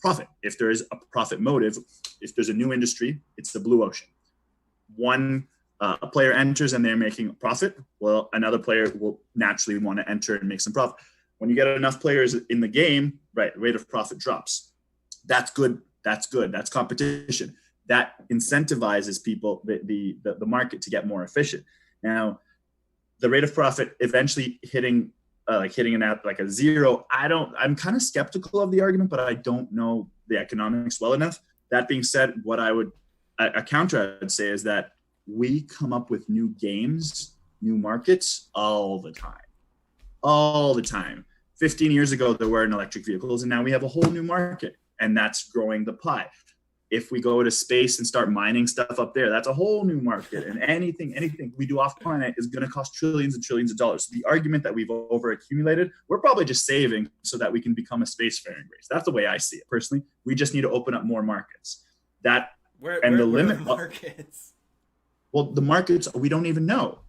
profit. If there is a profit motive, if there's a new industry, it's the blue ocean. A player enters and they're making a profit. Well, another player will naturally want to enter and make some profit. When you get enough players in the game, right, rate of profit drops. That's good. That's competition. That incentivizes people, the market, to get more efficient. Now, the rate of profit eventually hitting an out like a zero. I'm kind of skeptical of the argument, but I don't know the economics well enough. That being said, a counter I'd say is that we come up with new games, new markets all the time. 15 years ago, there weren't electric vehicles, and now we have a whole new market, and that's growing the pie. If we go to space and start mining stuff up there, that's a whole new market. And anything we do off planet is going to cost trillions and trillions of dollars. So the argument that we've overaccumulated, we're probably just saving so that we can become a spacefaring race. That's the way I see it personally. We just need to open up more markets. Where are the markets? Well, the markets, we don't even know.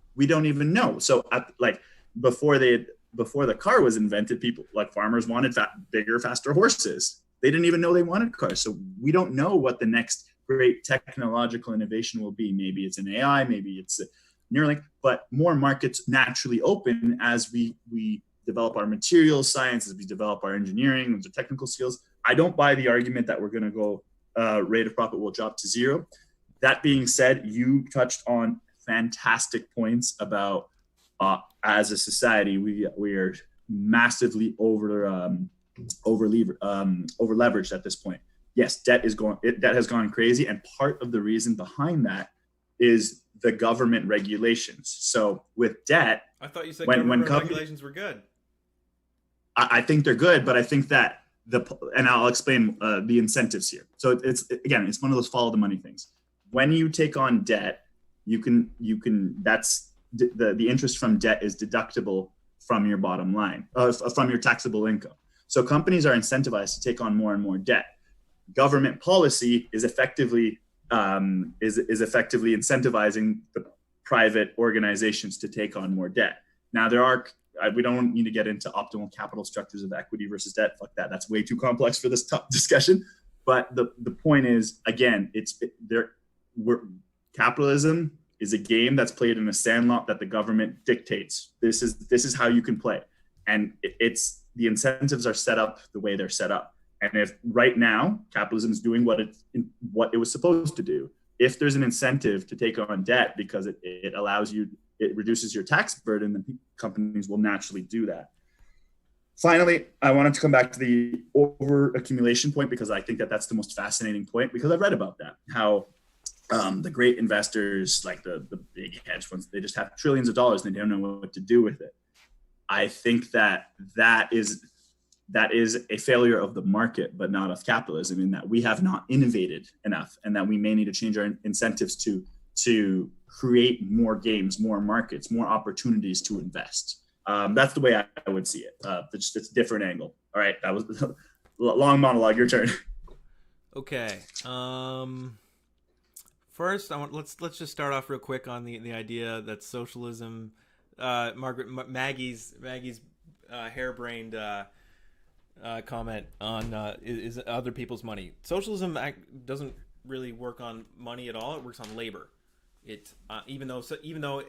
So before the car was invented, people like farmers wanted bigger, faster horses. They didn't even know they wanted cars. So we don't know what the next great technological innovation will be. Maybe it's an AI, maybe it's a Neuralink, but more markets naturally open as we develop our materials science, as we develop our engineering and the technical skills. I don't buy the argument that we're going to go rate of profit will drop to zero. That being said, you touched on fantastic points about as a society, we are massively over leveraged at this point. Yes, debt has gone crazy, and part of the reason behind that is the government regulations. So with debt, I thought you said government regulations were good. I think they're good, but I think that and I'll explain the incentives here. So it's one of those follow the money things. When you take on debt, you can that's the interest from debt is deductible from your bottom line, from your taxable income. So companies are incentivized to take on more and more debt. government policy is effectively incentivizing the private organizations to take on more debt. Now, we don't need to get into optimal capital structures of equity versus debt. Fuck that. That's way too complex for this discussion. But the point is, again, capitalism is a game that's played in a sandlot that the government dictates. This is how you can play, and the incentives are set up the way they're set up. And if right now capitalism is doing what it was supposed to do, if there's an incentive to take on debt because it allows you, it reduces your tax burden, then companies will naturally do that. Finally, I wanted to come back to the over accumulation point, because I think that that's the most fascinating point, because I've read about that, how the great investors, like the big hedge funds, they just have trillions of dollars and they don't know what to do with it. I think that is a failure of the market, but not of capitalism, in that we have not innovated enough, and that we may need to change our incentives to create more games, more markets, more opportunities to invest. That's the way I would see it. It's a different angle. All right, that was a long monologue. Your turn. Okay. First, let's just start off real quick on the idea that socialism, Maggie's harebrained comment on is other people's money. Socialism doesn't really work on money at all. It works on labor. It even though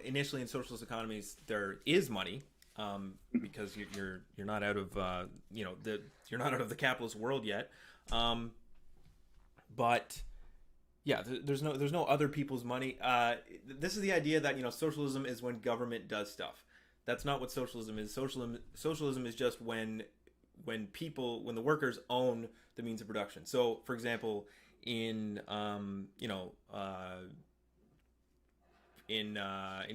initially in socialist economies there is money, because you're not out of you're not out of the capitalist world yet, but yeah, there's no other people's money. This is the idea that socialism is when government does stuff. That's not what socialism is. Socialism is just when the workers own the means of production. So, for example, in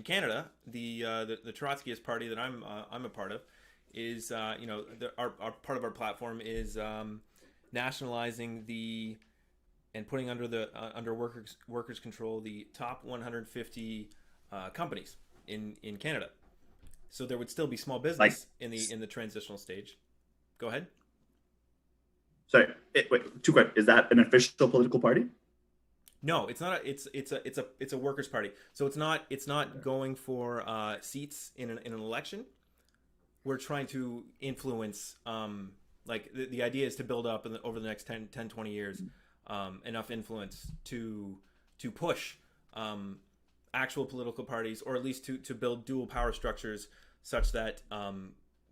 Canada, the Trotskyist party that I'm a part of is our part of our platform is nationalizing and putting under workers control the top 150 companies in Canada. So there would still be small business in the transitional stage. Go ahead. Sorry, wait, too quick. Is that an official political party? No, it's not. It's a workers' party. So it's not going for seats in an election. We're trying to influence. The idea is to build up over the next 10, 20 years enough influence to push actual political parties, or at least to build dual power structures such that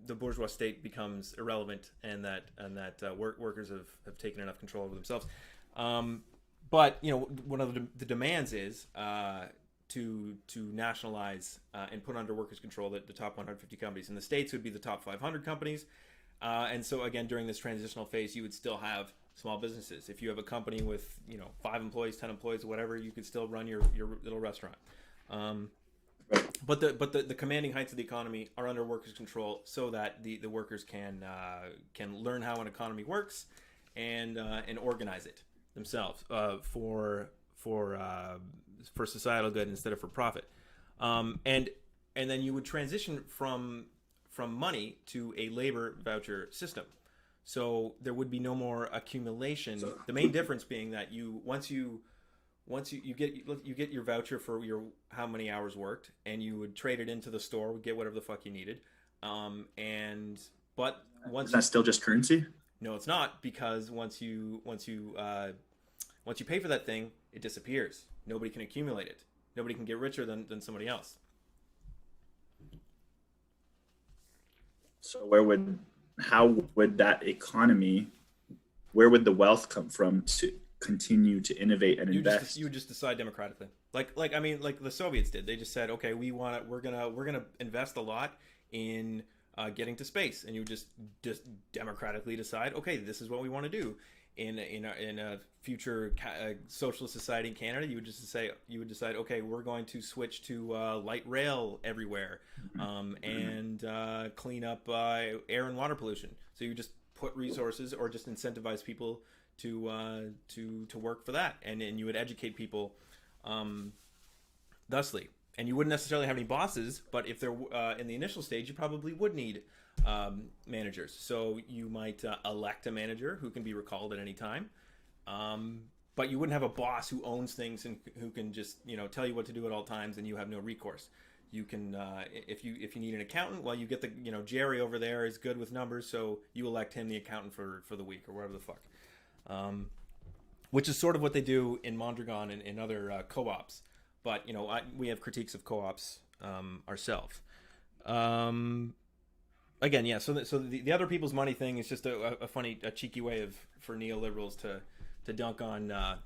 the bourgeois state becomes irrelevant, and that workers have taken enough control over themselves. But one of the demands is to nationalize and put under workers' control the top 150 companies. In the States, would be the top 500 companies. And so again, during this transitional phase, you would still have small businesses. If you have a company with 5 employees, 10 employees, whatever, you could still run your little restaurant. But the commanding heights of the economy are under workers' control, so that the workers can learn how an economy works and organize it themselves for societal good instead of for profit. And then you would transition from money to a labor voucher system. So there would be no more accumulation. The main difference being that once you get your voucher for your how many hours worked, and you would trade it into the store, would get whatever the fuck you needed. But once is that still just currency? No, it's not, because once you pay for that thing, it disappears. Nobody can accumulate it. Nobody can get richer than somebody else. So how would that economy, where would the wealth come from to continue to innovate and invest? You would just decide democratically, like the Soviets did. They just said, okay, we're gonna invest a lot in getting to space, and you just democratically decide, okay, this is what we want to do. In a future socialist society in Canada, you would decide, okay, we're going to switch to light rail everywhere, and clean up air and water pollution. So you just put resources, or just incentivize people to work for that, and you would educate people thusly. And you wouldn't necessarily have any bosses, but if they're in the initial stage, you probably would need managers. So you might elect a manager who can be recalled at any time, But you wouldn't have a boss who owns things and who can just tell you what to do at all times, and you have no recourse. You can if you need an accountant, well, you get the Jerry over there is good with numbers, so you elect him the accountant for the week or whatever the fuck. Which is sort of what they do in Mondragon and in other co-ops. But we have critiques of co-ops ourselves. Again, yeah. So the other people's money thing is just a funny, cheeky way for neoliberals to dunk on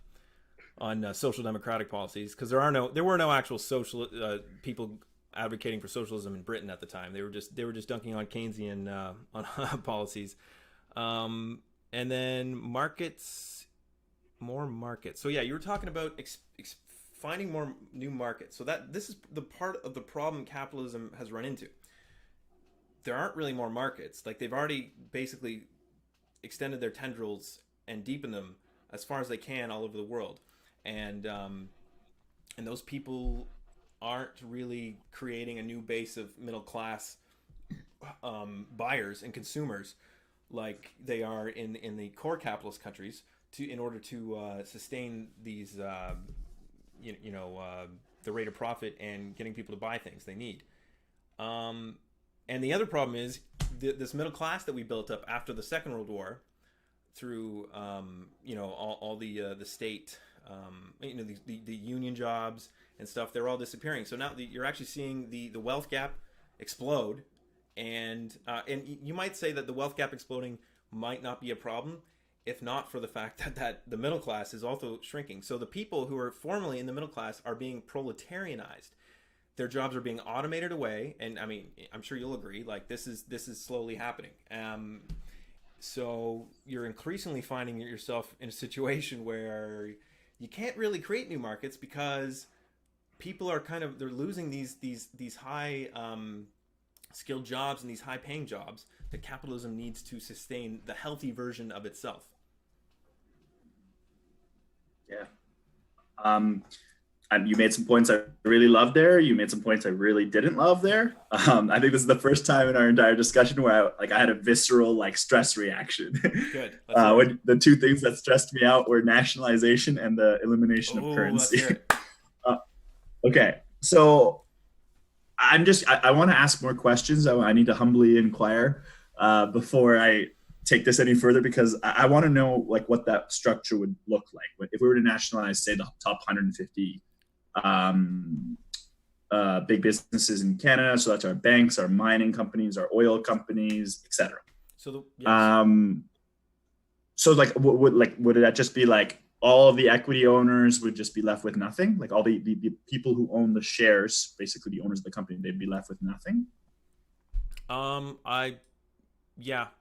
social democratic policies, because there were no actual social people advocating for socialism in Britain at the time. They were just dunking on Keynesian on policies, and then more markets. So yeah, you were talking about finding more new markets. So this is the part of the problem capitalism has run into. There aren't really more markets. Like, they've already basically extended their tendrils and deepened them as far as they can all over the world, and those people aren't really creating a new base of middle class buyers and consumers like they are in the core capitalist countries in order to sustain these the rate of profit and getting people to buy things they need. And the other problem is this middle class that we built up after the Second World War through all the state the union jobs and stuff. They're all disappearing. So now you're actually seeing the wealth gap explode, and you might say that the wealth gap exploding might not be a problem if not for the fact that the middle class is also shrinking. So the people who are formerly in the middle class are being proletarianized. Their jobs are being automated away, and I mean, I'm sure you'll agree. Like, this is slowly happening. So you're increasingly finding yourself in a situation where you can't really create new markets because people are they're losing these high skilled jobs and these high paying jobs that capitalism needs to sustain the healthy version of itself. Yeah. You made some points I really loved there. You made some points I really didn't love there. I think this is the first time in our entire discussion where I had a visceral stress reaction. Good. When the two things that stressed me out were nationalization and the elimination of currency. Okay, so I want to ask more questions. I need to humbly inquire before I take this any further, because I want to know what that structure would look like if we were to nationalize, say, the top 150 big businesses in Canada. So that's our banks, our mining companies, our oil companies, etc. So would that just be all of the equity owners would just be left with nothing? All the people who own the shares, basically the owners of the company, they'd be left with nothing?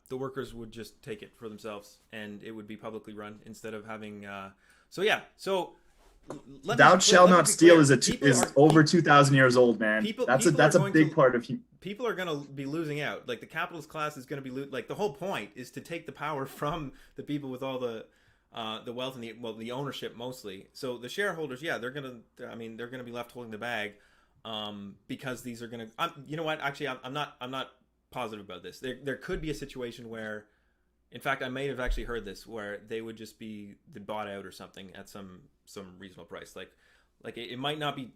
The workers would just take it for themselves, and it would be publicly run instead of having. Thou shalt not steal is over 2,000 years old, man. That's a big part of. People are going to be losing out. The capitalist class is going to be the whole point is to take the power from the people with all the wealth and the ownership mostly. So the shareholders, they're going to be left holding the bag, because these are going to. You know what? Actually, I'm not positive about this. There could be a situation where, in fact, I may have actually heard this, where they would just be bought out or something at some reasonable price. It might not be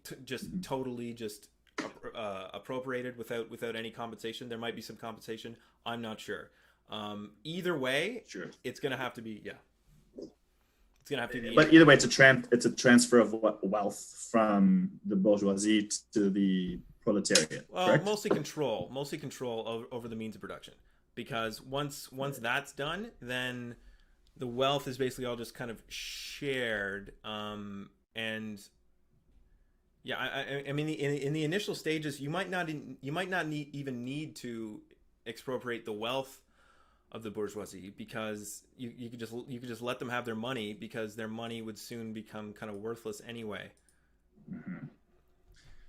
totally appropriated without any compensation. There might be some compensation. I'm not sure. Either way, sure, it's going to have to be It's going to have to be. But either way, it's a transfer of wealth from the bourgeoisie to the proletariat. Well, correct? mostly control over the means of production. Because once that's done, then the wealth is basically all just kind of shared. I mean, in the initial stages, you might not even need to expropriate the wealth of the bourgeoisie, because you could just let them have their money, because their money would soon become kind of worthless anyway. Mm-hmm.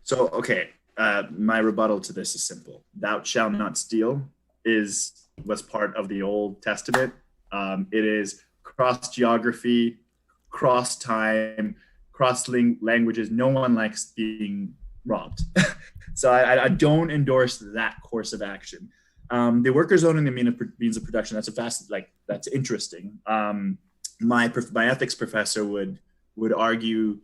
So, okay, my rebuttal to this is simple. Thou shalt not steal was part of the Old Testament. It is cross geography, cross time, cross languages. No one likes being robbed. So I don't endorse that course of action. The workers owning the means of production, that's interesting. my ethics professor would argue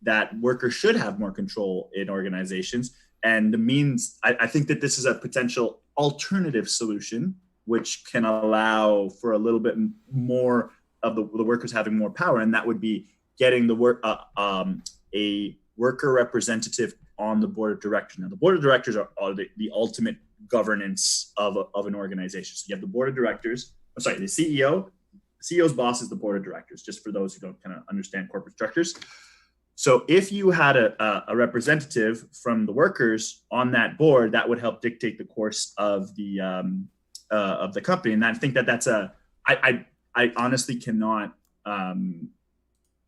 that workers should have more control in organizations. And the means, I think that this is a potential alternative solution, which can allow for a little bit more of the workers having more power. And that would be getting a worker representative on the board of directors. Now, the board of directors are the ultimate governance of an organization. So you have the board of directors, the CEO. CEO's boss is the board of directors, just for those who don't kind of understand corporate structures. So if you had a representative from the workers on that board, that would help dictate the course of the company. And I think that's I honestly cannot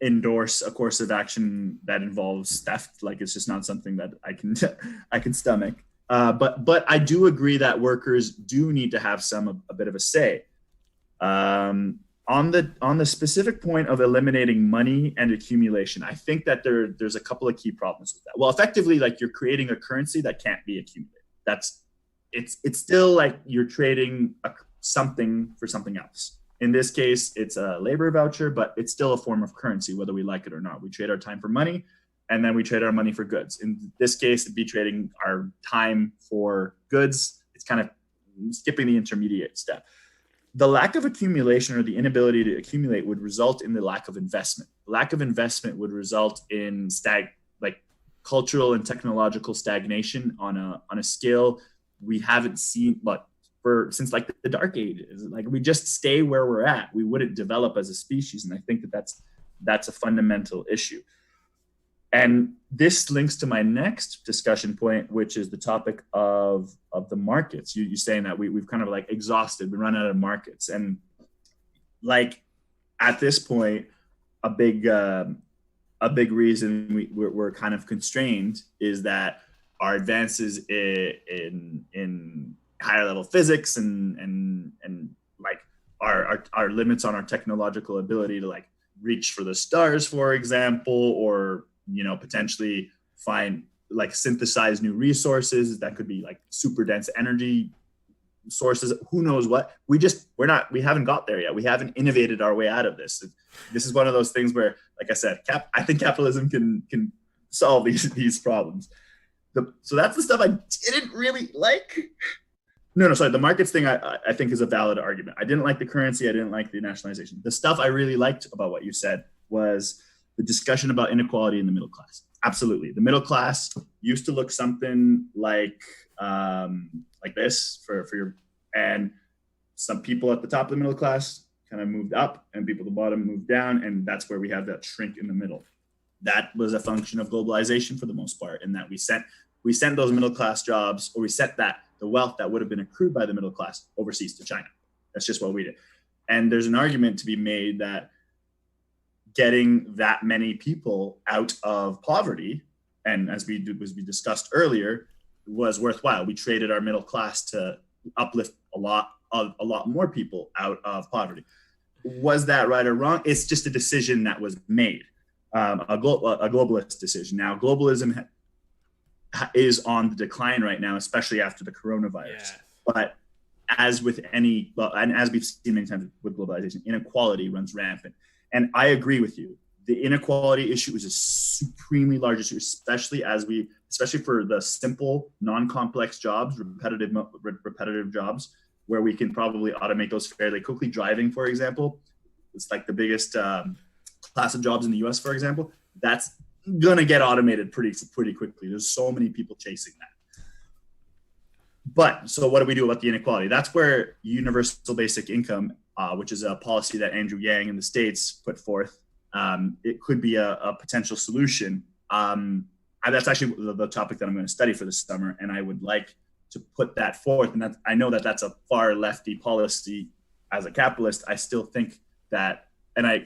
endorse a course of action that involves theft. Like, it's just not something that I can stomach. But I do agree that workers do need to have a bit of a say. On the specific point of eliminating money and accumulation, I think that there's a couple of key problems with that. Well, effectively, like, you're creating a currency that can't be accumulated. It's still like you're trading something for something else. In this case, it's a labor voucher, but it's still a form of currency, whether we like it or not. We trade our time for money, and then we trade our money for goods. In this case, it'd be trading our time for goods. It's kind of skipping the intermediate step. The lack of accumulation, or the inability to accumulate, would result in the lack of investment. The lack of investment would result in cultural and technological stagnation on a scale we haven't seen, but since like the dark ages. Like, we just stay where we're at. We wouldn't develop as a species, and I think that's a fundamental issue. And this links to my next discussion point, which is the topic of the markets. You saying that we've kind of like exhausted, we run out of markets. And like, at this point, a big reason we're kind of constrained is that our advances in higher level physics and like our limits on our technological ability to like reach for the stars, for example, or potentially find like synthesize new resources that could be like super dense energy sources. Who knows what? We haven't got there yet. We haven't innovated our way out of this. This is one of those things where, like I said, I think capitalism can solve these problems. So that's the stuff I didn't really like. No, sorry. The markets thing I think is a valid argument. I didn't like the currency. I didn't like the nationalization. The stuff I really liked about what you said was the discussion about inequality in the middle class. Absolutely. The middle class used to look something like this and some people at the top of the middle class kind of moved up and people at the bottom moved down. And that's where we have that shrink in the middle. That was a function of globalization for the most part, in that we sent those middle class jobs, or we sent the wealth that would have been accrued by the middle class overseas to China. That's just what we did. And there's an argument to be made that getting that many people out of poverty, and as we discussed earlier, was worthwhile. We traded our middle class to uplift a lot more people out of poverty. Was that right or wrong? It's just a decision that was made, a globalist decision. Now, globalism is on the decline right now, especially after the coronavirus. Yeah. But as with and as we've seen many times with globalization, inequality runs rampant. And I agree with you. The inequality issue is a supremely large issue, especially for the simple, non-complex jobs, repetitive jobs, where we can probably automate those fairly quickly. Driving, for example, it's like the biggest class of jobs in the US, for example. That's gonna get automated pretty quickly. There's so many people chasing that. But so what do we do about the inequality? That's where universal basic income, which is a policy that Andrew Yang in the States put forth, it could be a potential solution. That's actually the topic that I'm going to study for this summer, and I would like to put that forth. And I know that that's a far lefty policy. As a capitalist, I still think that, and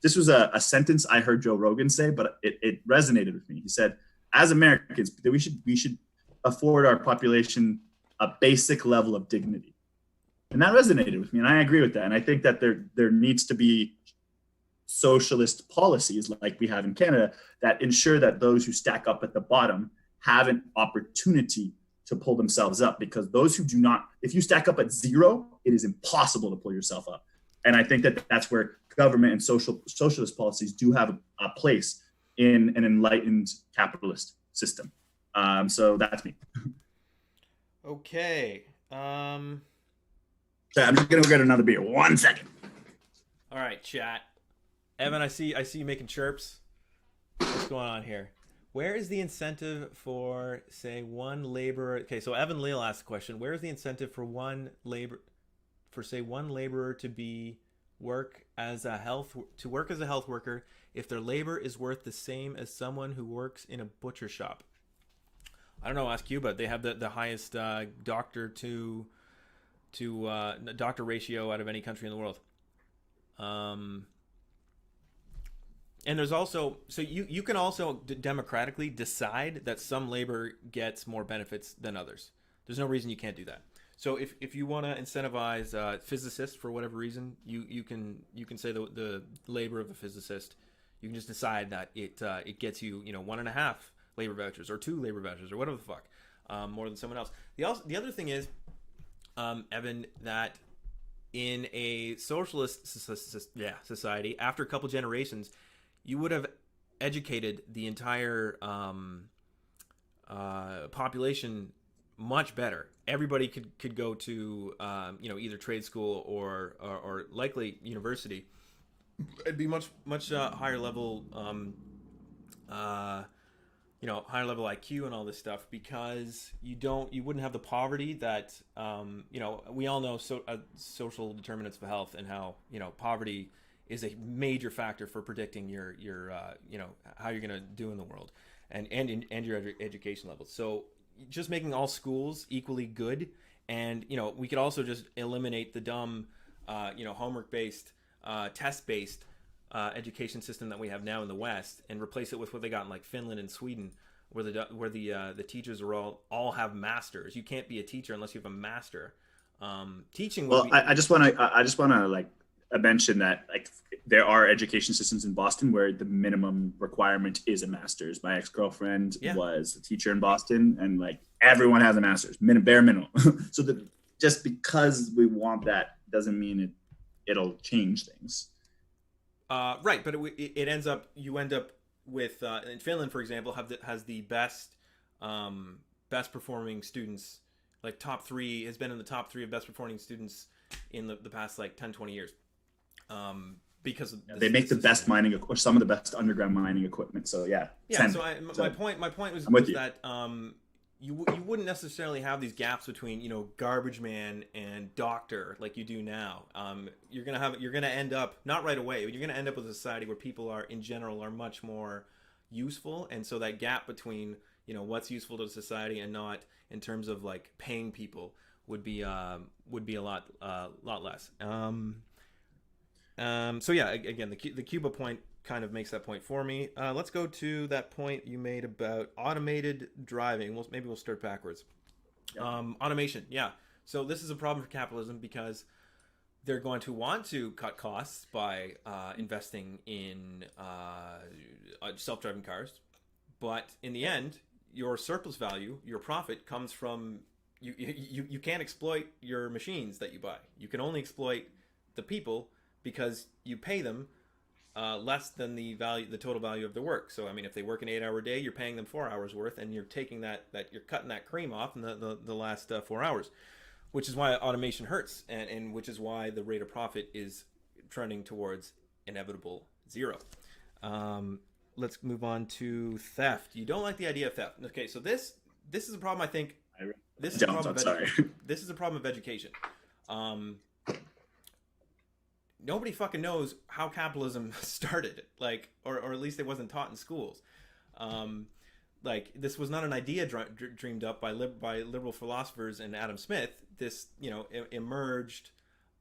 this was a sentence I heard Joe Rogan say, but it resonated with me. He said, as Americans, that we should afford our population a basic level of dignity. And that resonated with me, and I agree with that. And I think that there needs to be socialist policies like we have in Canada that ensure that those who stack up at the bottom have an opportunity to pull themselves up, because those who do not, if you stack up at zero, it is impossible to pull yourself up. And I think that that's where government and socialist policies do have a place in an enlightened capitalist system. So that's me. Okay. So I'm just gonna go get another beer. 1 second. All right, chat. Evan, I see you making chirps. What's going on here? Where is the incentive for, say, one laborer? Okay, so Evan Leal asked the question: where is the incentive for one laborer to work as a health worker if their labor is worth the same as someone who works in a butcher shop? I don't know. Ask Cuba. They have the highest doctor to doctor ratio out of any country in the world. And there's also, so you can also democratically decide that some labor gets more benefits than others. There's no reason you can't do that. So if you want to incentivize physicists for whatever reason, you can say the labor of a physicist, you can just decide that it gets you 1.5 labor vouchers or 2 labor vouchers or whatever the fuck, more than someone else. The other thing is, Evan, that in a socialist society, after a couple generations, you would have educated the entire population much better. Everybody could go to either trade school or likely university. It'd be much higher level higher level IQ and all this stuff, because you wouldn't have the poverty that we all know social determinants of health, and how poverty is a major factor for predicting your how you're going to do in the world and your education levels. So just making all schools equally good, and we could also just eliminate the dumb homework based test based education system that we have now in the West, and replace it with what they got in like Finland and Sweden, where the teachers are all have masters. You can't be a teacher unless you have a master. Teaching. I just want to like mention that like there are education systems in Boston where the minimum requirement is a master's. My ex-girlfriend was a teacher in Boston, and like everyone has a master's, bare minimum. So that just because we want that doesn't mean it'll change things. Right, but you end up with in Finland, for example, has the best performing students, like top 3, has been in the top 3 of best performing students in the past like 10-20 years. Because they make the best mining or some of the best underground mining equipment. So So my point was that you wouldn't necessarily have these gaps between garbage man and doctor like you do now. You're gonna end up, not right away, but you're gonna end up with a society where people in general are much more useful, and so that gap between what's useful to society and not, in terms of like paying people, would be a lot less. So yeah, again, the Cuba point kind of makes that point for me. Let's go to that point you made about automated driving. Maybe we'll start backwards. Automation, yeah. So this is a problem for capitalism, because they're going to want to cut costs by investing in self-driving cars, but in the end, your surplus value, your profit, comes from you can't exploit your machines that you buy. You can only exploit the people, because you pay them less than the total value of their work. So I mean, if they work an 8-hour day, you're paying them 4 hours worth, and you're taking you're cutting that cream off in the last 4 hours, which is why automation hurts, and which is why the rate of profit is trending towards inevitable zero. Let's move on to theft. You don't like the idea of theft. Okay, so this is a problem. I think this is a problem of education. Nobody fucking knows how capitalism started, like, or at least it wasn't taught in schools. Like, this was not an idea dreamed up by liberal philosophers and Adam Smith. This, emerged.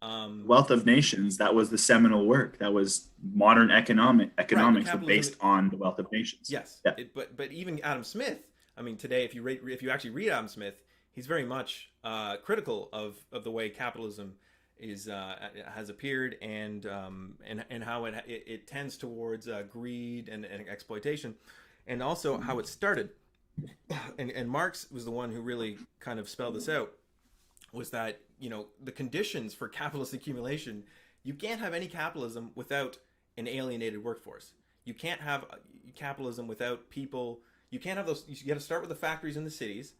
Wealth of Nations. That was the seminal work. That was modern economics were based on the Wealth of Nations. Yes, yeah. But even Adam Smith. I mean, today, if you actually read Adam Smith, he's very much critical of the way capitalism has appeared, and how it tends towards greed and exploitation, and also how it started. And Marx was the one who really kind of spelled this out. Was that the conditions for capitalist accumulation? You can't have any capitalism without an alienated workforce. You can't have capitalism without people. You can't have those. You got to start with the factories in the cities,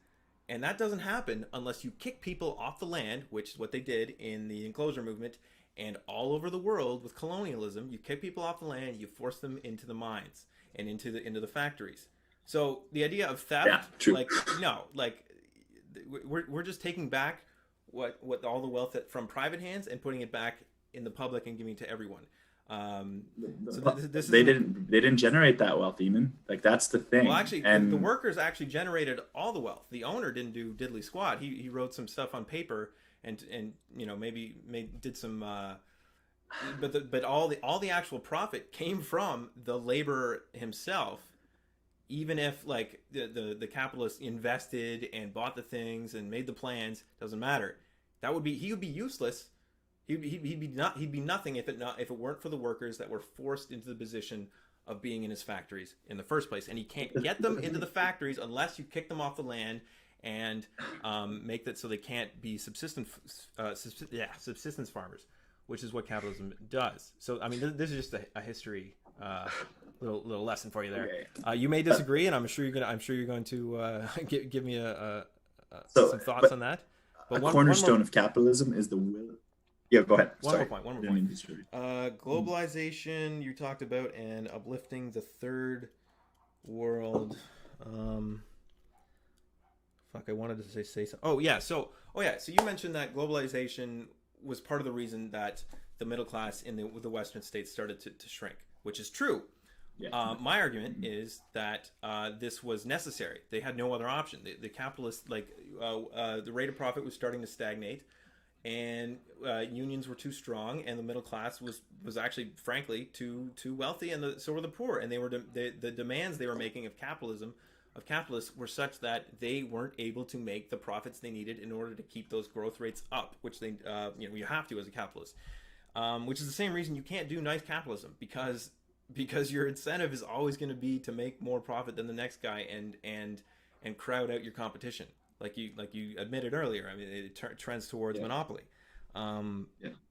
and that doesn't happen unless you kick people off the land, which is what they did in the enclosure movement and all over the world with colonialism. You kick people off the land, you force them into the mines and into the factories. So the idea of theft, like no, like we're just taking back what all the wealth from private hands and putting it back in the public and giving it to everyone. They didn't generate that wealth, Eamon. Like that's the thing. Well, actually, the workers actually generated all the wealth. The owner didn't do diddly squat. He wrote some stuff on paper and maybe did some. But all the actual profit came from the laborer himself. Even if like the capitalist invested and bought the things and made the plans, doesn't matter. He would be useless. He'd be nothing if it weren't for the workers that were forced into the position of being in his factories in the first place. And he can't get them into the factories unless you kick them off the land and make that so they can't be subsistence farmers, which is what capitalism does. So I mean, this is just a history little lesson for you there. Okay. You may disagree, and I'm sure you're going to give me some thoughts on that. But a cornerstone of capitalism is the will. Yeah, go ahead. One more point. Globalization you talked about, and uplifting the third world. I wanted to say something. So you mentioned that globalization was part of the reason that the middle class in the Western states started to shrink, which is true. Yeah. My argument is that this was necessary. They had no other option. The capitalists, the rate of profit was starting to stagnate, and unions were too strong, and the middle class was actually, frankly, too wealthy, and so were the poor. And the demands they were making of capitalists were such that they weren't able to make the profits they needed in order to keep those growth rates up, which they you have to as a capitalist. Which is the same reason you can't do nice capitalism, because your incentive is always going to be to make more profit than the next guy and crowd out your competition, like you admitted earlier. I mean, it trends towards monopoly.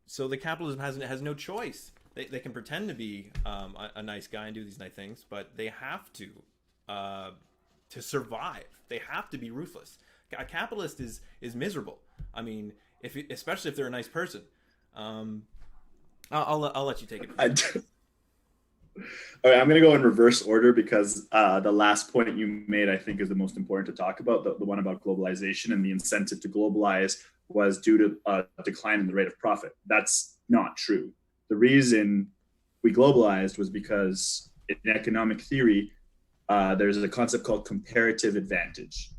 So the capitalism has no choice. They can pretend to be a nice guy and do these nice things, but they have to survive. They have to be ruthless. A capitalist is miserable. I mean, especially if they're a nice person. I'll let you take it. All right, I'm going to go in reverse order because the last point you made, I think, is the most important to talk about, the one about globalization, and the incentive to globalize was due to a decline in the rate of profit. That's not true. The reason we globalized was because in economic theory, there's a concept called comparative advantage.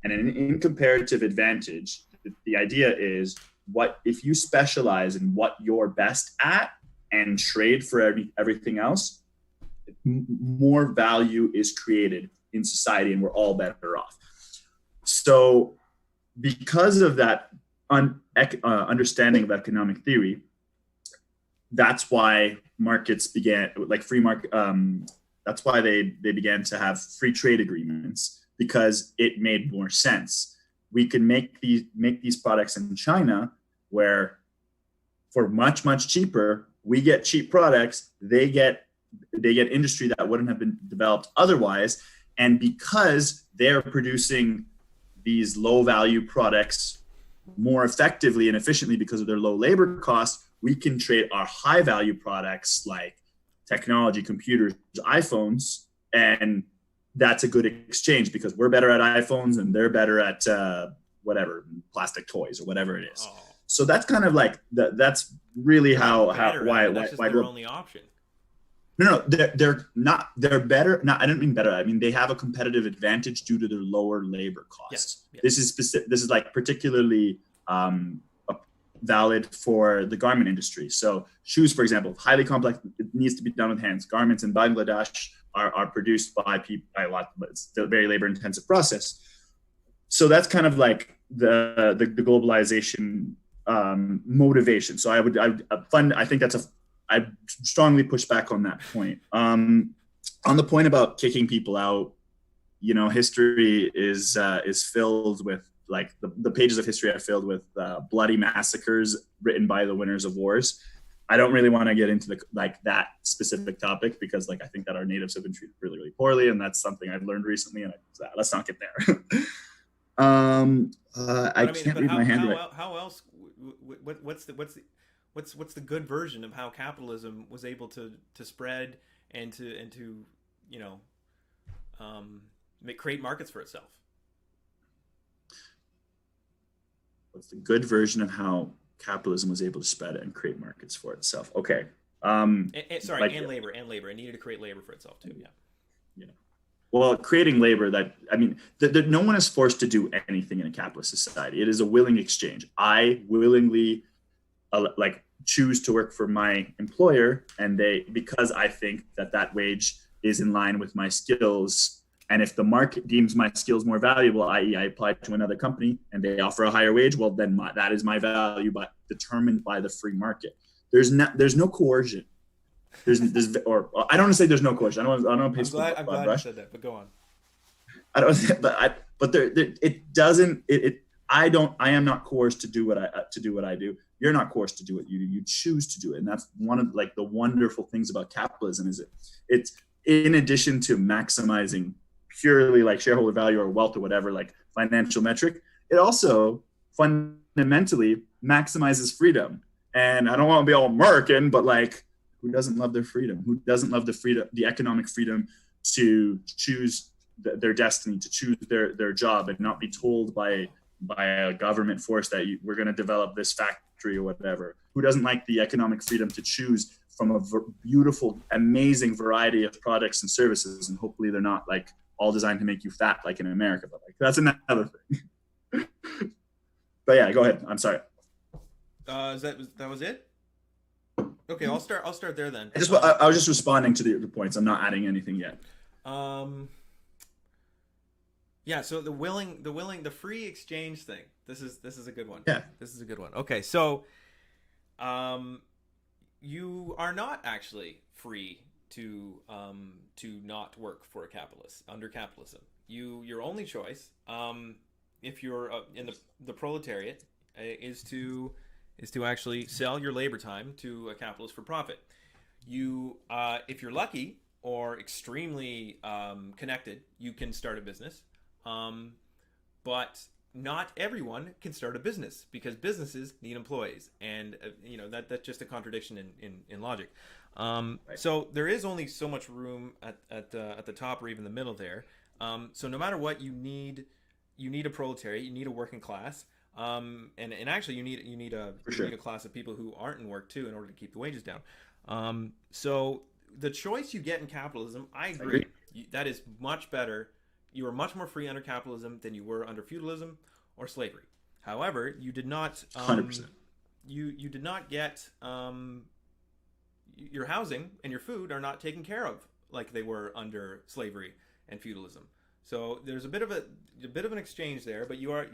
And in comparative advantage, the idea is what if you specialize in what you're best at and trade for everything else, more value is created in society and we're all better off. So because of that understanding of economic theory, that's why markets began, like free market, that's why they began to have free trade agreements, because it made more sense. We can make these products in China where for much, much cheaper, we get cheap products, they get industry that wouldn't have been developed otherwise. And because they're producing these low value products more effectively and efficiently because of their low labor costs, we can trade our high value products like technology, computers, iPhones, and that's a good exchange because we're better at iPhones and they're better at whatever, plastic toys or whatever it is. Oh. So that's kind of like that's really why their only option. No, they're not. They're better. No, I don't mean better. I mean they have a competitive advantage due to their lower labor costs. Yes. This is specific. This is like particularly valid for the garment industry. So shoes, for example, highly complex. It needs to be done with hands. Garments in Bangladesh are produced by people by a lot, but it's still a very labor intensive process. So that's kind of like the globalization motivation. So I think I strongly push back on that point. On the point about kicking people out, history is filled with the pages of history are filled with bloody massacres written by the winners of wars. I don't really want to get into that specific topic because I think that our natives have been treated really, really poorly, and that's something I've learned recently. And let's not get there. I can't read my handwriting. How else? What's the good version of how capitalism was able to spread and to create markets for itself? What's the good version of how capitalism was able to spread and create markets for itself? Okay. And labor. It needed to create labor for itself too. Yeah. Well, creating labor no one is forced to do anything in a capitalist society. It is a willing exchange. I willingly choose to work for my employer, and because I think that wage is in line with my skills. And if the market deems my skills more valuable, i.e. I apply to another company and they offer a higher wage, well, then that is my value, but determined by the free market. There's no coercion. Or I don't want to say there's no coercion. I don't want to pay. I'm glad you said that, but go on. I am not coerced to do what I do. You're not coerced to do what you do. You choose to do it. And that's one of the wonderful things about capitalism is it's in addition to maximizing purely shareholder value or wealth or whatever, financial metric, it also fundamentally maximizes freedom. And I don't want to be all American, but who doesn't love their freedom? Who doesn't love the economic freedom to choose their destiny, to choose their job and not be told by a government force that we're going to develop this factory or whatever? Who doesn't like the economic freedom to choose from a beautiful, amazing variety of products and services? And hopefully they're not all designed to make you fat like in America, but that's another thing. But yeah, go ahead. I'm sorry. That was it? Okay, I'll start there then. I was just responding to the points. I'm not adding anything yet. Yeah, so the free exchange thing. This is a good one. Yeah. This is a good one. Okay, so you are not actually free to not work for a capitalist under capitalism. Your only choice, if you're in the proletariat, is to actually sell your labor time to a capitalist for profit. You, if you're lucky or extremely connected, you can start a business, but not everyone can start a business because businesses need employees, and that's just a contradiction in logic. Right. So there is only so much room at the top or even the middle there. So no matter what, you need a proletariat, you need a working class, and actually you need a class of people who aren't in work too in order to keep the wages down. So the choice you get in capitalism, I agree. That is much better. You are much more free under capitalism than you were under feudalism or slavery. However, you did not 100%. You did not get your housing and your food are not taken care of like they were under slavery and feudalism. So there's a bit of an exchange there, but you're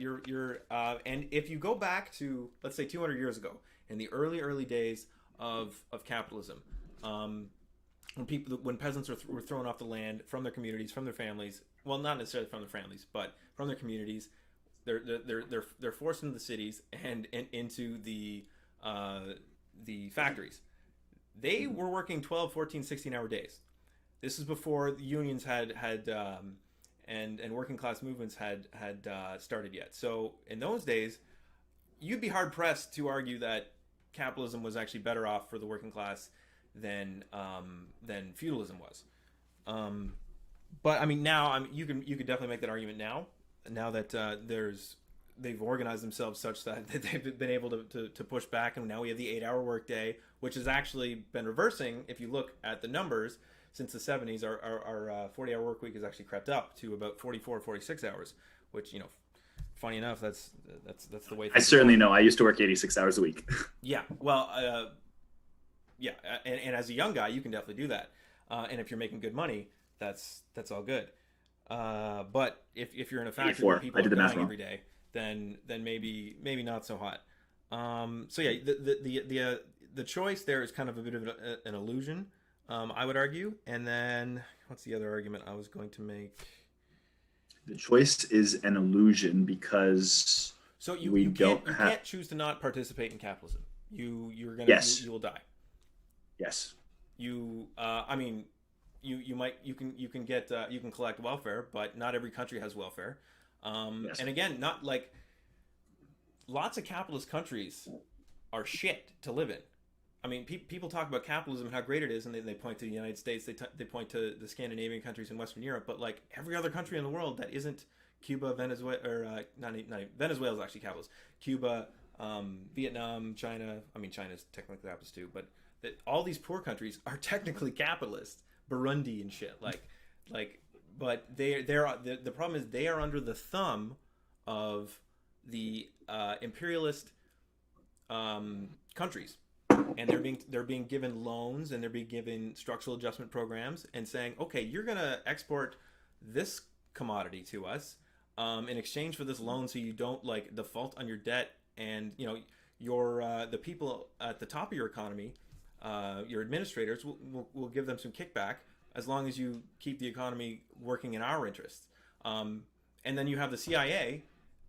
and if you go back to, let's say, 200 years ago, in the early days of capitalism, when peasants were thrown off the land from their communities, from their families, well, not necessarily from their families, but from their communities, they're forced into the cities and into the factories. They were working 12, 14, 16-hour days. This is before the unions had and working class movements had started yet. So in those days, you'd be hard pressed to argue that capitalism was actually better off for the working class than feudalism was. But I mean, now you could definitely make that argument now that they've organized themselves such that they've been able to push back, and now we have the 8-hour workday, which has actually been reversing. If you look at the numbers since the 70s, our 40-hour work week has actually crept up to about 44, 46 hours, which, funny enough, that's the way. I certainly know. I used to work 86 hours a week. Yeah, well, yeah, and as a young guy, you can definitely do that, and if you're making good money, that's all good. But if you're in a factory where people are dying every day, then maybe not so hot. So yeah, the choice there is kind of a bit of an illusion, I would argue. And then what's the other argument I was going to make? The choice is an illusion because you can't choose to not participate in capitalism. You will die. Yes. I mean, you can get you can collect welfare, but not every country has welfare. Yes. And again, not like lots of capitalist countries are shit to live in. I mean, people talk about capitalism and how great it is, and they point to the United States, they point to the Scandinavian countries in Western Europe, but like every other country in the world that isn't Cuba, Venezuela, or not Venezuela is actually capitalist. Cuba, Vietnam, China. I mean, China's technically capitalist too, but all these poor countries are technically capitalist. Burundi and shit, but the problem is they are under the thumb of the imperialist countries, and they're being given loans, and they're being given structural adjustment programs, and saying, okay, you're gonna export this commodity to us in exchange for this loan, so you don't like default on your debt, and you know your the people at the top of your economy, your administrators will give them some kickback as long as you keep the economy working in our interests. And then you have the CIA.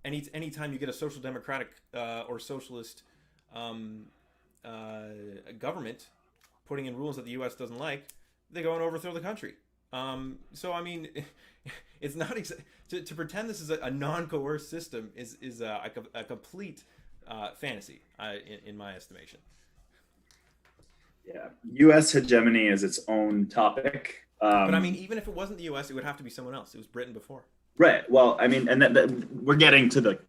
Anytime you get a social democratic or socialist government putting in rules that the U.S. doesn't like, they go and overthrow the country. So I mean, it's not to pretend this is a non-coerced system is a complete fantasy in my estimation. Yeah, U.S. hegemony is its own topic. But I mean, even if it wasn't the U.S., it would have to be someone else. It was Britain before. Right. Well, I mean, and we're getting to the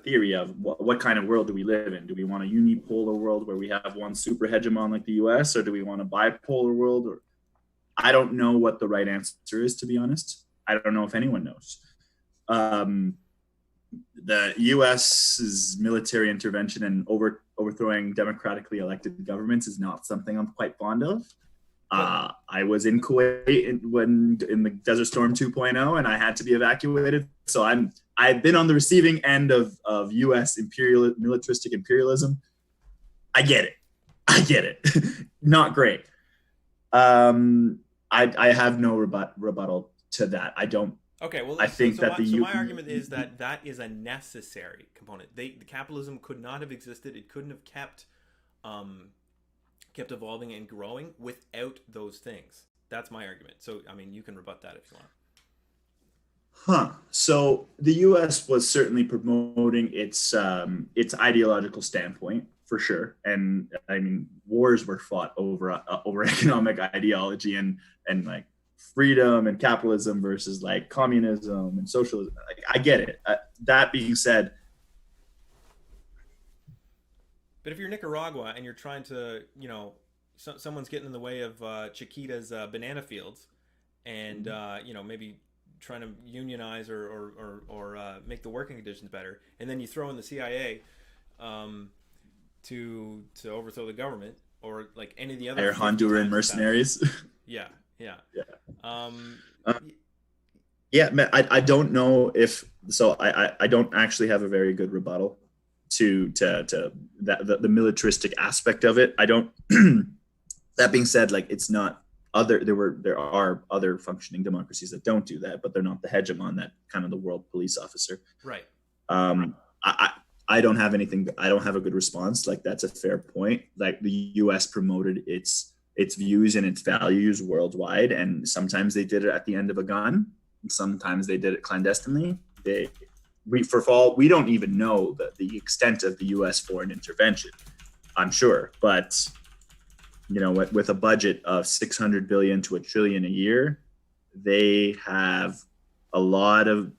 theory of what kind of world do we live in? Do we want a unipolar world where we have one super hegemon like the U.S., or do we want a bipolar world? Or I don't know what the right answer is, to be honest. I don't know if anyone knows. The U.S.'s military intervention and overthrowing democratically elected governments is not something I'm quite fond of. I was in Kuwait in the Desert Storm 2.0, and I had to be evacuated. So I've been on the receiving end of U.S. militaristic imperialism. I get it. Not great. I have no rebuttal to that. I don't. Okay, well, I think so my argument is that is a necessary component. The capitalism could not have existed. It couldn't have kept evolving and growing without those things. That's my argument. So, I mean, you can rebut that if you want. So the U.S. was certainly promoting its ideological standpoint for sure, and I mean, wars were fought over economic ideology and like freedom and capitalism versus like communism and socialism. Like, I get it. That being said, but if you're Nicaragua and you're trying to, you know, someone's getting in the way of Chiquita's banana fields, and you know, maybe trying to unionize or make the working conditions better, and then you throw in the CIA to overthrow the government, or like any of the other Honduran mercenaries. Yeah. Yeah, man, I don't know if so. I don't actually have a very good rebuttal to that the militaristic aspect of it. I don't. That being said, like it's not there are other functioning democracies that don't do that, but they're not the hegemon, that kind of the world police officer. Right. I don't have anything. I don't have a good response. Like that's a fair point. Like the U.S. promoted its views and its values worldwide, and sometimes they did it at the end of a gun. Sometimes they did it clandestinely. We don't even know the extent of the U.S. foreign intervention, I'm sure, but you know, with a budget of $600 billion to $1 trillion a year, they have a lot of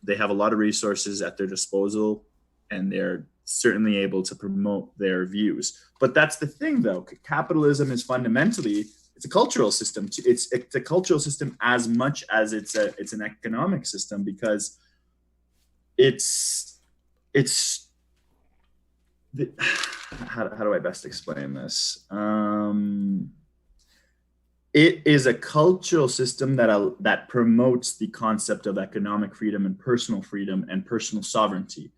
resources at their disposal, and they're certainly able to promote their views. But that's the thing, though. Capitalism is fundamentally, it's a cultural system. It's a cultural system as much as it's an economic system, because how do I best explain this? It is a cultural system that promotes the concept of economic freedom and personal sovereignty.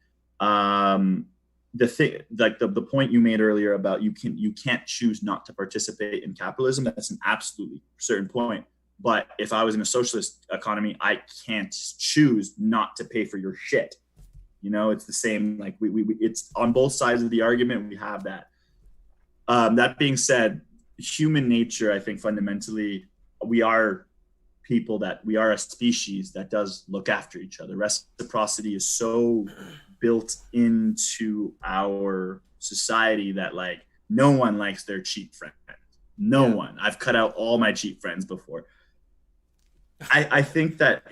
The thing, like the point you made earlier about you can't choose not to participate in capitalism. That's an absolutely certain point. But if I was in a socialist economy, I can't choose not to pay for your shit. You know, it's the same. Like we it's on both sides of the argument. We have that. That being said, human nature, I think fundamentally, we are we are a species that does look after each other. Reciprocity is so built into our society that like no one likes their cheap friend. No one. I've cut out all my cheap friends before. I think that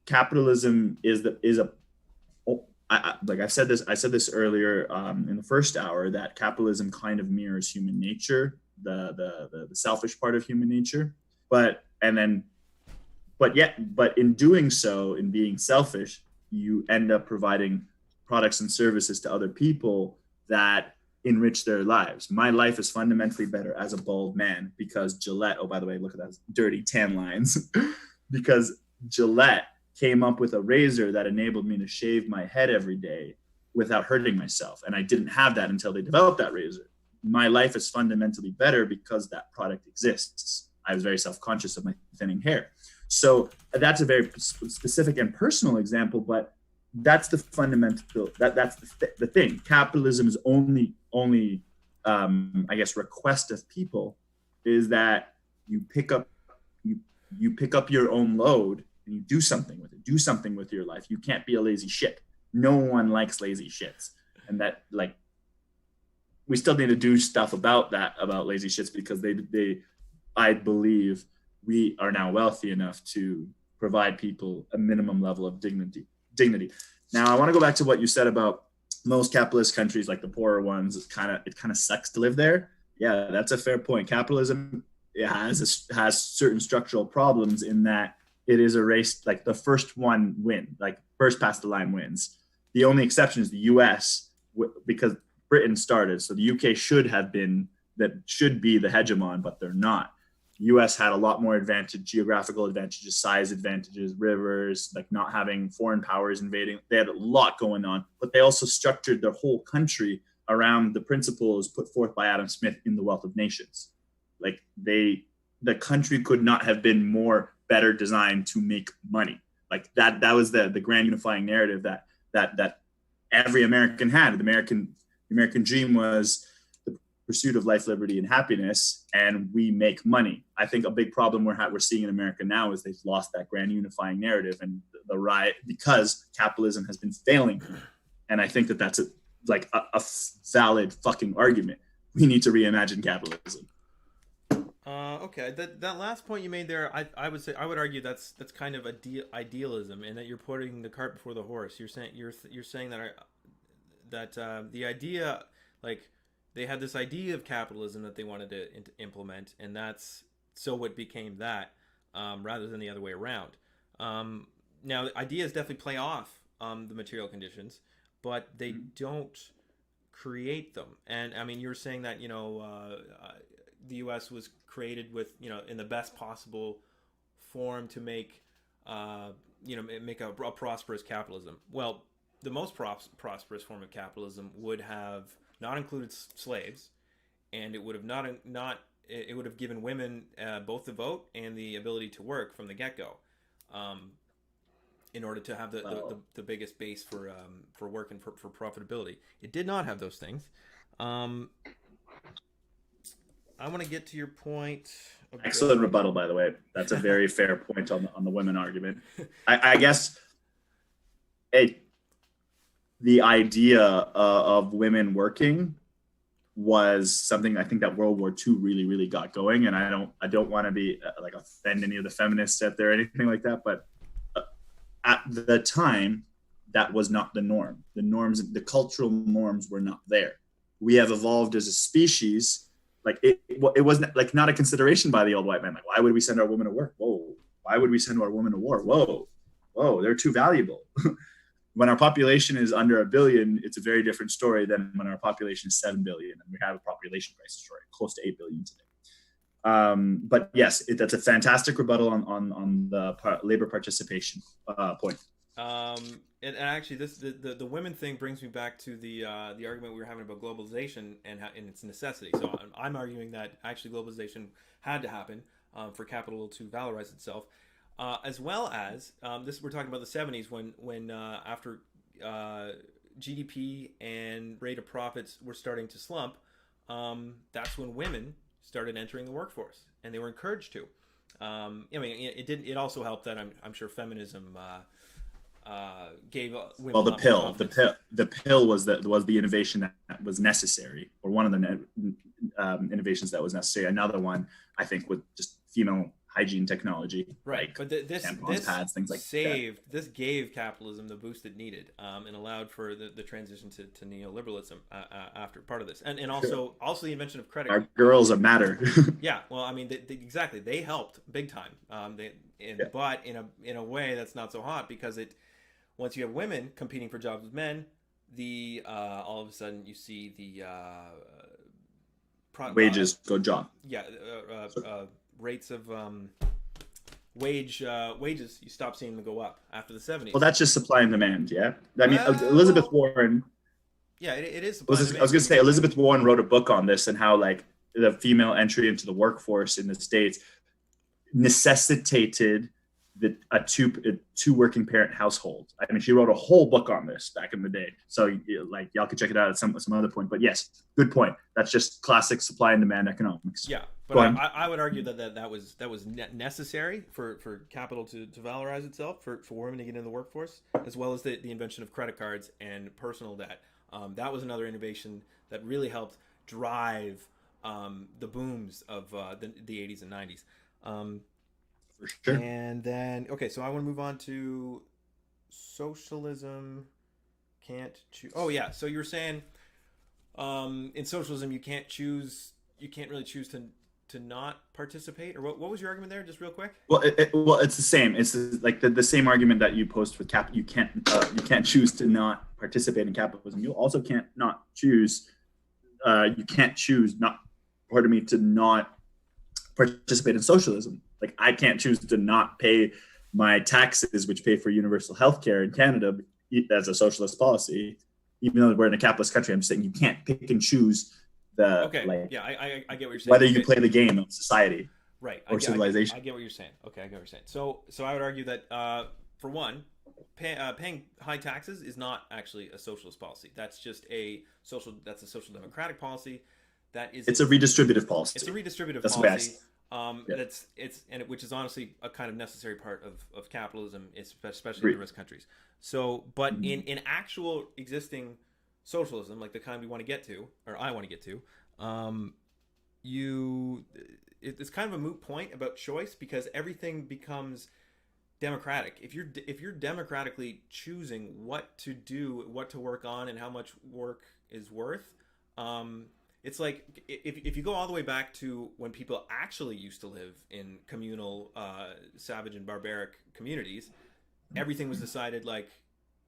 capitalism is a like I said this earlier in the first hour, that capitalism kind of mirrors human nature, the selfish part of human nature, but in doing so, in being selfish, you end up providing products and services to other people that enrich their lives. My life is fundamentally better as a bald man because Gillette, oh, by the way, look at those dirty tan lines, because Gillette came up with a razor that enabled me to shave my head every day without hurting myself. And I didn't have that until they developed that razor. My life is fundamentally better because that product exists. I was very self-conscious of my thinning hair. So that's a very specific and personal example, but that's the fundamental, that's the thing. Capitalism is only I guess, request of people is that you pick up your own load and you do something with it. Do something with your life. You can't be a lazy shit. No one likes lazy shits. And that, like, we still need to do stuff about lazy shits, because I believe we are now wealthy enough to provide people a minimum level of dignity. Now, I want to go back to what you said about most capitalist countries, like the poorer ones. It kind of sucks to live there. Yeah, that's a fair point. Capitalism has certain structural problems in that it is a race, like the first one win, like first past the line wins. The only exception is the U.S. because Britain started, so the UK should be the hegemon, but they're not. The US had a lot more geographical advantages, size advantages, rivers, like not having foreign powers invading. They had a lot going on, but they also structured their whole country around the principles put forth by Adam Smith in The Wealth of Nations. Like the country could not have been better designed to make money. Like that was the grand unifying narrative that every American had. The American dream was the pursuit of life, liberty, and happiness, and we make money. I think a big problem we're seeing in America now is they've lost that grand unifying narrative, and the riot, because capitalism has been failing. And I think that's a valid fucking argument. We need to reimagine capitalism. Okay, that last point you made there, I would argue that's kind of idealism, and that you're putting the cart before the horse. You're saying that the idea, like, they had this idea of capitalism that they wanted to implement, and that's so it became that, rather than the other way around. Now, ideas definitely play off the material conditions, but they don't create them. And I mean, you're saying that the U.S. was created with in the best possible form to make make a prosperous capitalism. Well, the most prosperous form of capitalism would have not included slaves, and it would have it would have given women both the vote and the ability to work from the get-go, in order to have the biggest base for work and for profitability. It did not have those things. I want to get to your point. Excellent rebuttal, by the way. That's a very fair point on the women argument. I guess the idea of women working was something I think that World War II really, really got going. And I don't want to be offend any of the feminists out there or anything like that, but at the time, that was not the norm. The cultural norms were not there. We have evolved as a species. Like it wasn't not a consideration by the old white men. Like, why would we send our women to work? Whoa. Why would we send our women to war? Whoa, they're too valuable. When our population is under 1 billion, it's a very different story than when our population is 7 billion and we have a population crisis rate close to 8 billion today. But yes, that's a fantastic rebuttal on the labor participation point. And actually, the women thing brings me back to the argument we were having about globalization and its necessity. So I'm arguing that actually globalization had to happen for capital to valorize itself, as well as we're talking about the 70s when after GDP and rate of profits were starting to slump. That's when women started entering the workforce, and they were encouraged to. I mean, it did. It also helped that I'm sure feminism gave women Well, a lot more confidence. the pill was the innovation that was necessary, or one of the innovations that was necessary. Another one, I think, with just female hygiene technology, Right, like but tampons, pads, things like saved this gave capitalism the boost it needed, and allowed for the transition to neoliberalism after part of this, and Sure. also the invention of credit. Our girls matter. Yeah, well, I mean, exactly, they helped big time. Yeah. But in a way that's not so hot, because once you have women competing for jobs with men, all of a sudden you see the Wages go job. yeah, rates of wages, you stop seeing them go up after the 70s. Well, that's just supply and demand. Yeah, I mean, Well, Warren. yeah, it is. I was going to say Elizabeth Warren wrote a book on this and how like the female entry into the workforce in the States necessitated a two working parent household. I mean, she wrote a whole book on this back in the day. So like y'all can check it out at some other point. But yes, good point. That's just classic supply and demand economics. Yeah, but I would argue that was necessary for capital to valorize itself, for women to get in the workforce, as well as the invention of credit cards and personal debt. That was another innovation that really helped drive the booms of the 80s and 90s. For sure. And then, okay, so I want to move on to socialism. Can't choose. Oh yeah, so you're saying in socialism you can't really choose to not participate, or what was your argument there? Just real quick. Well, it's the same. It's like the same argument that you post with cap. You can't choose to not participate in capitalism. You also can't not choose. You can't choose to not participate in socialism. Like I can't choose to not pay my taxes, which pay for universal health care in Canada as a socialist policy, even though we're in a capitalist country. I'm just saying you can't pick and choose the I get what you're saying. Whether you play the game of society, right, or civilization. I get what you're saying. Okay, I get what you're saying. So I would argue that for one, paying high taxes is not actually a socialist policy. That's just a social democratic policy. It's a redistributive policy. It's a redistributive That's policy. Yeah. Which is honestly a kind of necessary part of capitalism, especially in the rich countries. So, but in actual existing socialism, like the kind we want to get to, or I want to get to, it's kind of a moot point about choice, because everything becomes democratic. If you're democratically choosing what to do, what to work on, and how much work is worth, it's like if you go all the way back to when people actually used to live in communal, savage and barbaric communities, everything was decided like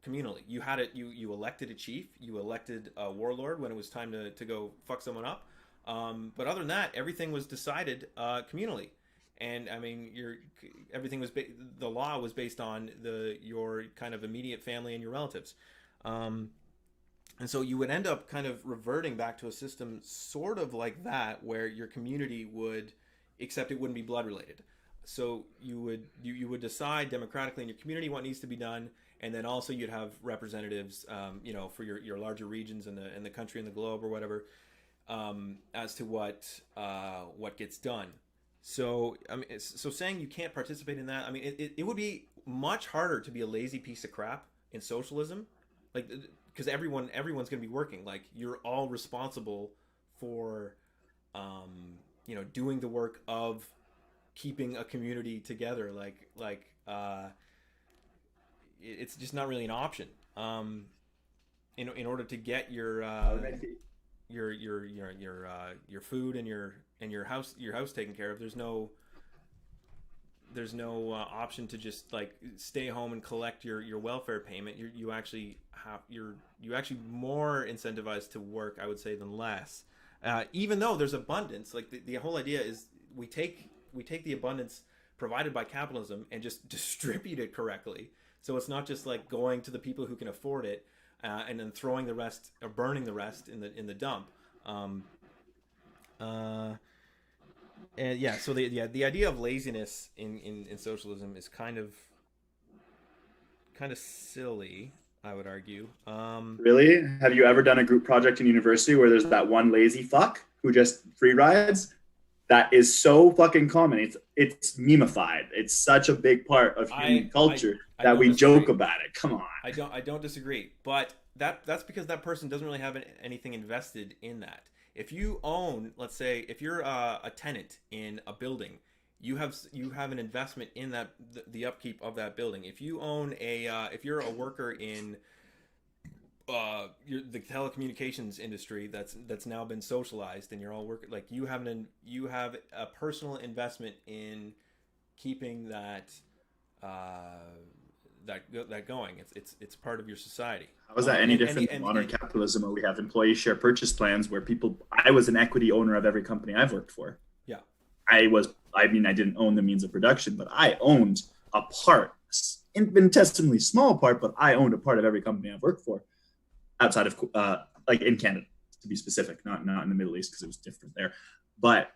communally. You had it. You elected a chief. You elected a warlord when it was time to go fuck someone up. But other than that, everything was decided communally. And I mean, everything was the law was based on your kind of immediate family and your relatives. And so you would end up kind of reverting back to a system sort of like that, where your community would, except it wouldn't be blood related. So you would decide democratically in your community what needs to be done, and then also you'd have representatives, for your larger regions in the country and the globe or whatever, as to what gets done. So I mean, so saying you can't participate in that, I mean, it would be much harder to be a lazy piece of crap in socialism, like. Because everyone's going to be working. Like, you're all responsible for, doing the work of keeping a community together. It's just not really an option. In order to get your food and your house taken care of, there's no option to just like stay home and collect your welfare payment. You're actually more incentivized to work, I would say, than less. Even though there's abundance, like the whole idea is we take the abundance provided by capitalism and just distribute it correctly. So it's not just like going to the people who can afford it and then throwing the rest or burning the rest in the dump. And yeah, so the idea of laziness in socialism is kind of silly, I would argue. Really? Have you ever done a group project in university where there's that one lazy fuck who just free rides? that is so fucking common. It's memeified. It's such a big part of human culture I that don't we disagree. joke about it. Come on. I don't disagree, but that's because that person doesn't really have anything invested in that. If you own, let's say, if you're a tenant in a building, you have an investment in that the upkeep of that building. If you own if you're a worker in the telecommunications industry that's now been socialized, and you're all working, like you have a personal investment in keeping that going. It's part of your society. How is that any different than modern capitalism, where we have employee share purchase plans where I was an equity owner of every company I've worked for. Yeah. I didn't own the means of production, but I owned a part, infinitesimally small part, but I owned a part of every company I've worked for outside of, like in Canada, to be specific, not in the Middle East, because it was different there. But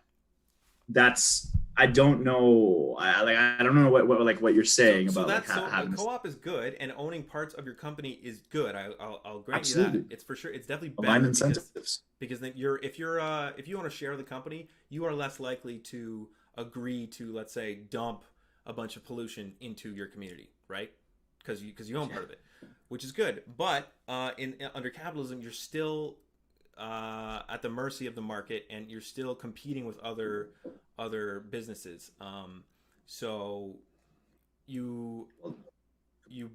I don't know. I don't know what you're saying about having co-op is good, and owning parts of your company is good. I'll grant Absolutely. you that. It's for sure. It's definitely aligned better incentives. because then if you own a share of the company, you are less likely to agree to, let's say, dump a bunch of pollution into your community, right? Because you own part of it, which is good. But under capitalism, you're still at the mercy of the market, and you're still competing with other businesses. So you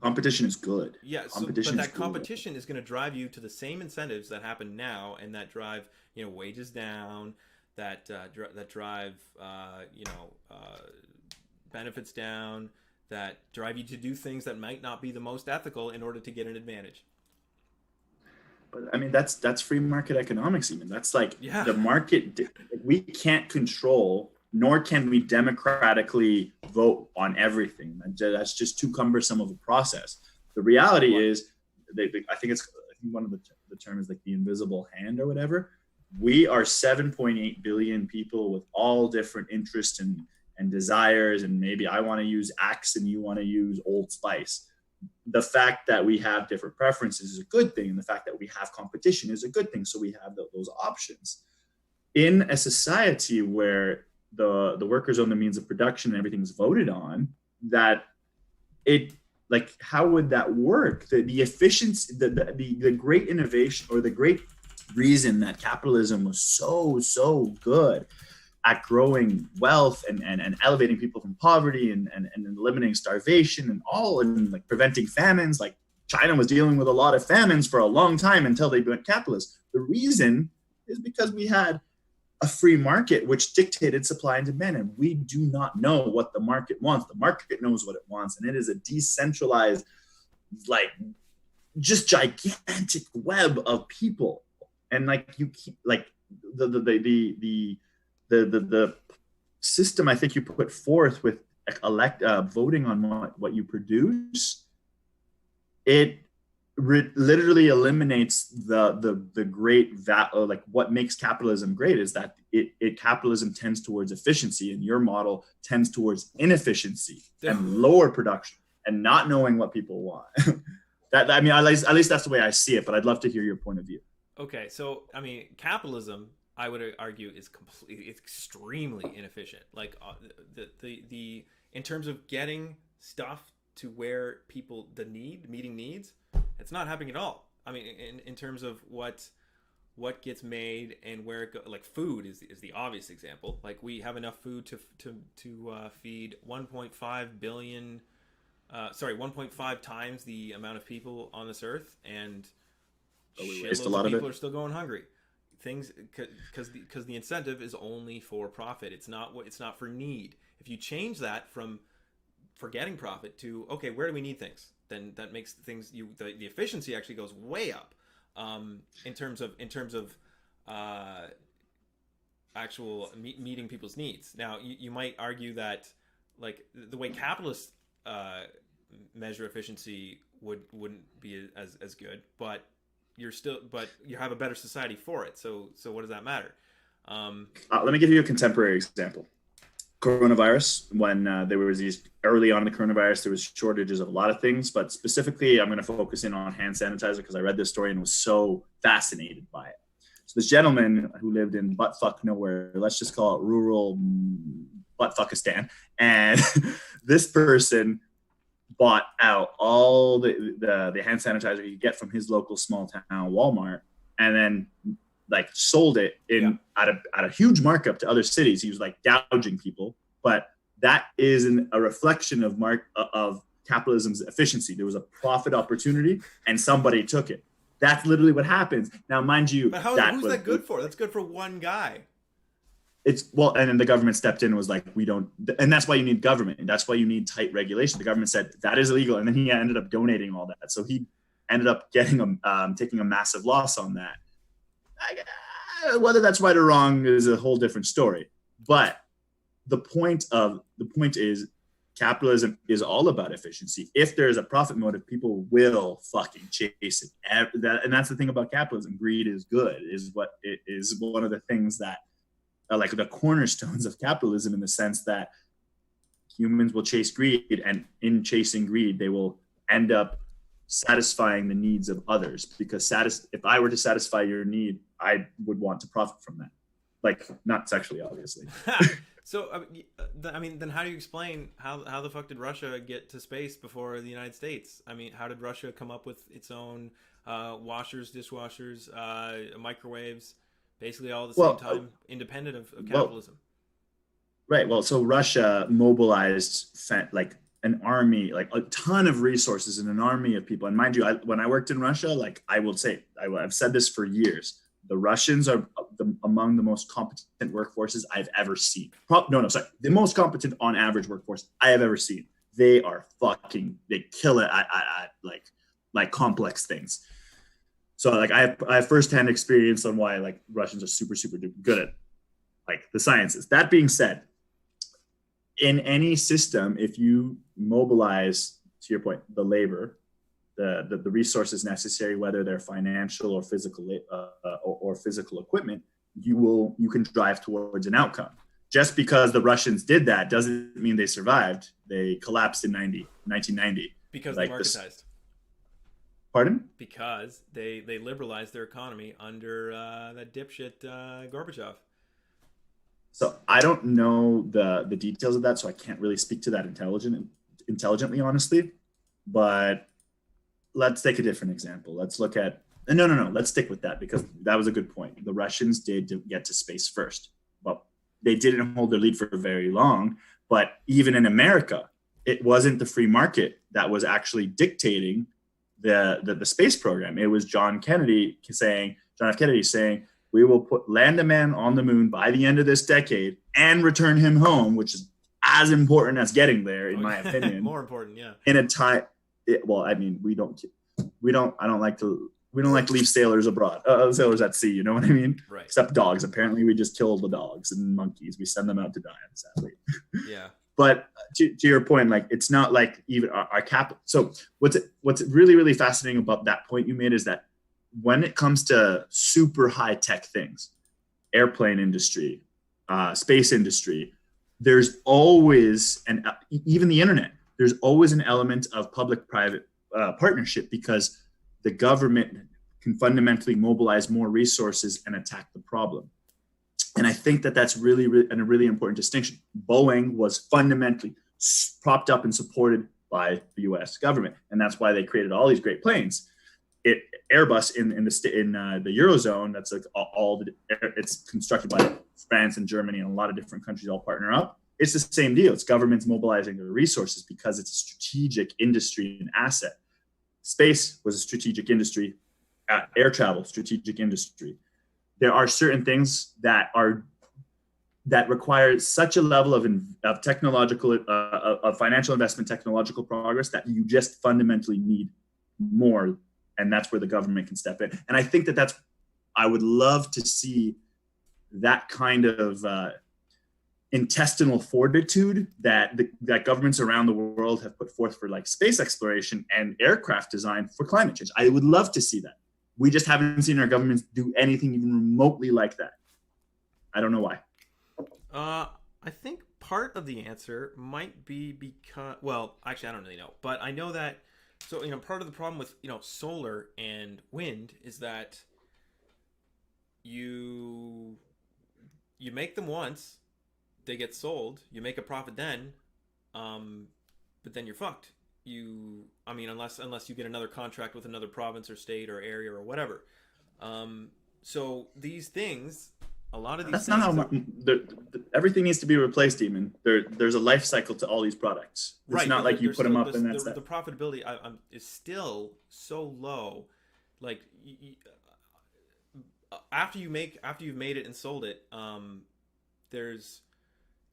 competition is good. Yeah, but that competition is going to drive you to the same incentives that happen now, and that drive wages down, that drive benefits down, that drive you to do things that might not be the most ethical in order to get an advantage. But I mean, that's free market economics. Even that's like the market. We can't control, nor can we democratically vote on everything. That's just too cumbersome of a process. The reality is, I think one of the term is like the invisible hand or whatever. We are 7.8 billion people with all different interests and desires, and maybe I want to use Axe and you want to use Old Spice. The fact that we have different preferences is a good thing, and the fact that we have competition is a good thing. So we have those options. In a society where the workers own the means of production and everything's voted on, how would that work? The efficiency, the great innovation, or the great reason that capitalism was so good at growing wealth and elevating people from poverty and eliminating starvation and like preventing famines. Like China was dealing with a lot of famines for a long time until they went capitalist. The reason is because we had a free market which dictated supply and demand, and we do not know what the market wants. The market knows what it wants, and it is a decentralized, like just gigantic web of people. And like the system I think you put forth with voting on what you produce, it literally eliminates the great like what makes capitalism great is that capitalism tends towards efficiency, and your model tends towards inefficiency and lower production and not knowing what people want. I mean, at least that's the way I see it, but I'd love to hear your point of view. Okay, so I mean, capitalism, I would argue, is extremely inefficient. Like the in terms of getting stuff to where people meeting needs, it's not happening at all. I mean, in terms of what gets made and where it goes, like food is the obvious example. Like we have enough food to feed 1.5 billion, 1.5 times the amount of people on this earth, and shitloads of people are still going hungry. Things because the incentive is only for profit. It's not for need. If you change that from forgetting profit to, okay, where do we need things, then that makes things the efficiency actually goes way up in terms of actual meeting people's needs. Now you might argue that like the way capitalists measure efficiency wouldn't be as good, but you have a better society for it. So what does that matter? Let me give you a contemporary example. Coronavirus, when there was these early on in the coronavirus, there was shortages of a lot of things, but specifically I'm going to focus in on hand sanitizer because I read this story and was so fascinated by it. So this gentleman who lived in buttfuck nowhere, let's just call it rural buttfuckistan, and this person bought out all the hand sanitizer you get from his local small town Walmart, and then like sold it in at a huge markup to other cities. He was like gouging people, but that is a reflection of capitalism's efficiency. There was a profit opportunity, and somebody took it. That's literally what happens. Now, mind you, but who's that good for? That's good for one guy. It's well, and then the government stepped in and was like, we don't, and that's why you need government, and that's why you need tight regulation. The government said that is illegal, and then he ended up donating all that. So he ended up getting taking a massive loss on that. Whether that's right or wrong is a whole different story. But the point is, capitalism is all about efficiency. If there is a profit motive, people will fucking chase it. And that's the thing about capitalism. Greed is good. It is one of the things that like the cornerstones of capitalism, in the sense that humans will chase greed, and in chasing greed, they will end up satisfying the needs of others. Because if I were to satisfy your need, I would want to profit from that. Like, not sexually, obviously. So, I mean, then how do you explain how the fuck did Russia get to space before the United States? I mean, how did Russia come up with its own washers, dishwashers, microwaves, basically all at the same time, independent of capitalism? Right. Well, so Russia mobilized like an army, like a ton of resources and an army of people. And mind you, when I worked in Russia, like I will say, I've said this for years, the Russians are among the most competent workforces I've ever seen. The most competent on average workforce I have ever seen. They kill it at like complex things. So like I have firsthand experience on why like Russians are super, super good at like the sciences. That being said, in any system, if you mobilize, to your point, the labor, the resources necessary, whether they're financial or physical or physical equipment, you can drive towards an outcome. Just because the Russians did that doesn't mean they survived. They collapsed in 1990 because they marketized. Pardon? Because they liberalized their economy under that dipshit Gorbachev. So I don't know the details of that, so I can't really speak to that intelligently, honestly. But let's take a different example. Let's look at no. Let's stick with that, because that was a good point. The Russians did get to space first. Well, they didn't hold their lead for very long. But even in America, it wasn't the free market that was actually dictating the space program. It was John F. Kennedy saying, we will land a man on the moon by the end of this decade and return him home, which is as important as getting there, in my opinion. More important, yeah. In a time, I mean, we don't like to leave sailors abroad, sailors at sea. You know what I mean? Right. Except dogs. Apparently, we just kill the dogs and monkeys. We send them out to die, sadly. Yeah. But to your point, like, it's not like even our cap. So what's really, really fascinating about that point you made is that when it comes to super high tech things, airplane industry, space industry, there's always, and even the internet, there's always an element of public-private partnership, because the government can fundamentally mobilize more resources and attack the problem. And I think that that's really, really a really important distinction. Boeing was fundamentally propped up and supported by the U.S. government, and that's why they created all these great planes. Airbus in the Eurozone, that's like it's constructed by France and Germany and a lot of different countries all partner up. It's the same deal. It's governments mobilizing their resources because it's a strategic industry and asset. Space was a strategic industry. Air travel, strategic industry. There are certain things that require such a level of technological, of financial investment, technological progress, that you just fundamentally need more, and that's where the government can step in. And I think I would love to see that kind of intestinal fortitude that governments around the world have put forth for like space exploration and aircraft design for climate change. I would love to see that. We just haven't seen our governments do anything even remotely like that. I don't know why. I think part of the answer might be because, well, actually, I don't really know, but I know that, so, part of the problem with, solar and wind is that you make them once, they get sold, you make a profit then, but then you're fucked. I mean, unless you get another contract with another province or state or area or whatever. So these things, a lot of these That's things, not how everything needs to be replaced, Demon. There's a life cycle to all these products. It's right, not like you put them up and that's the profitability is still so low. Like after you've made it and sold it, there's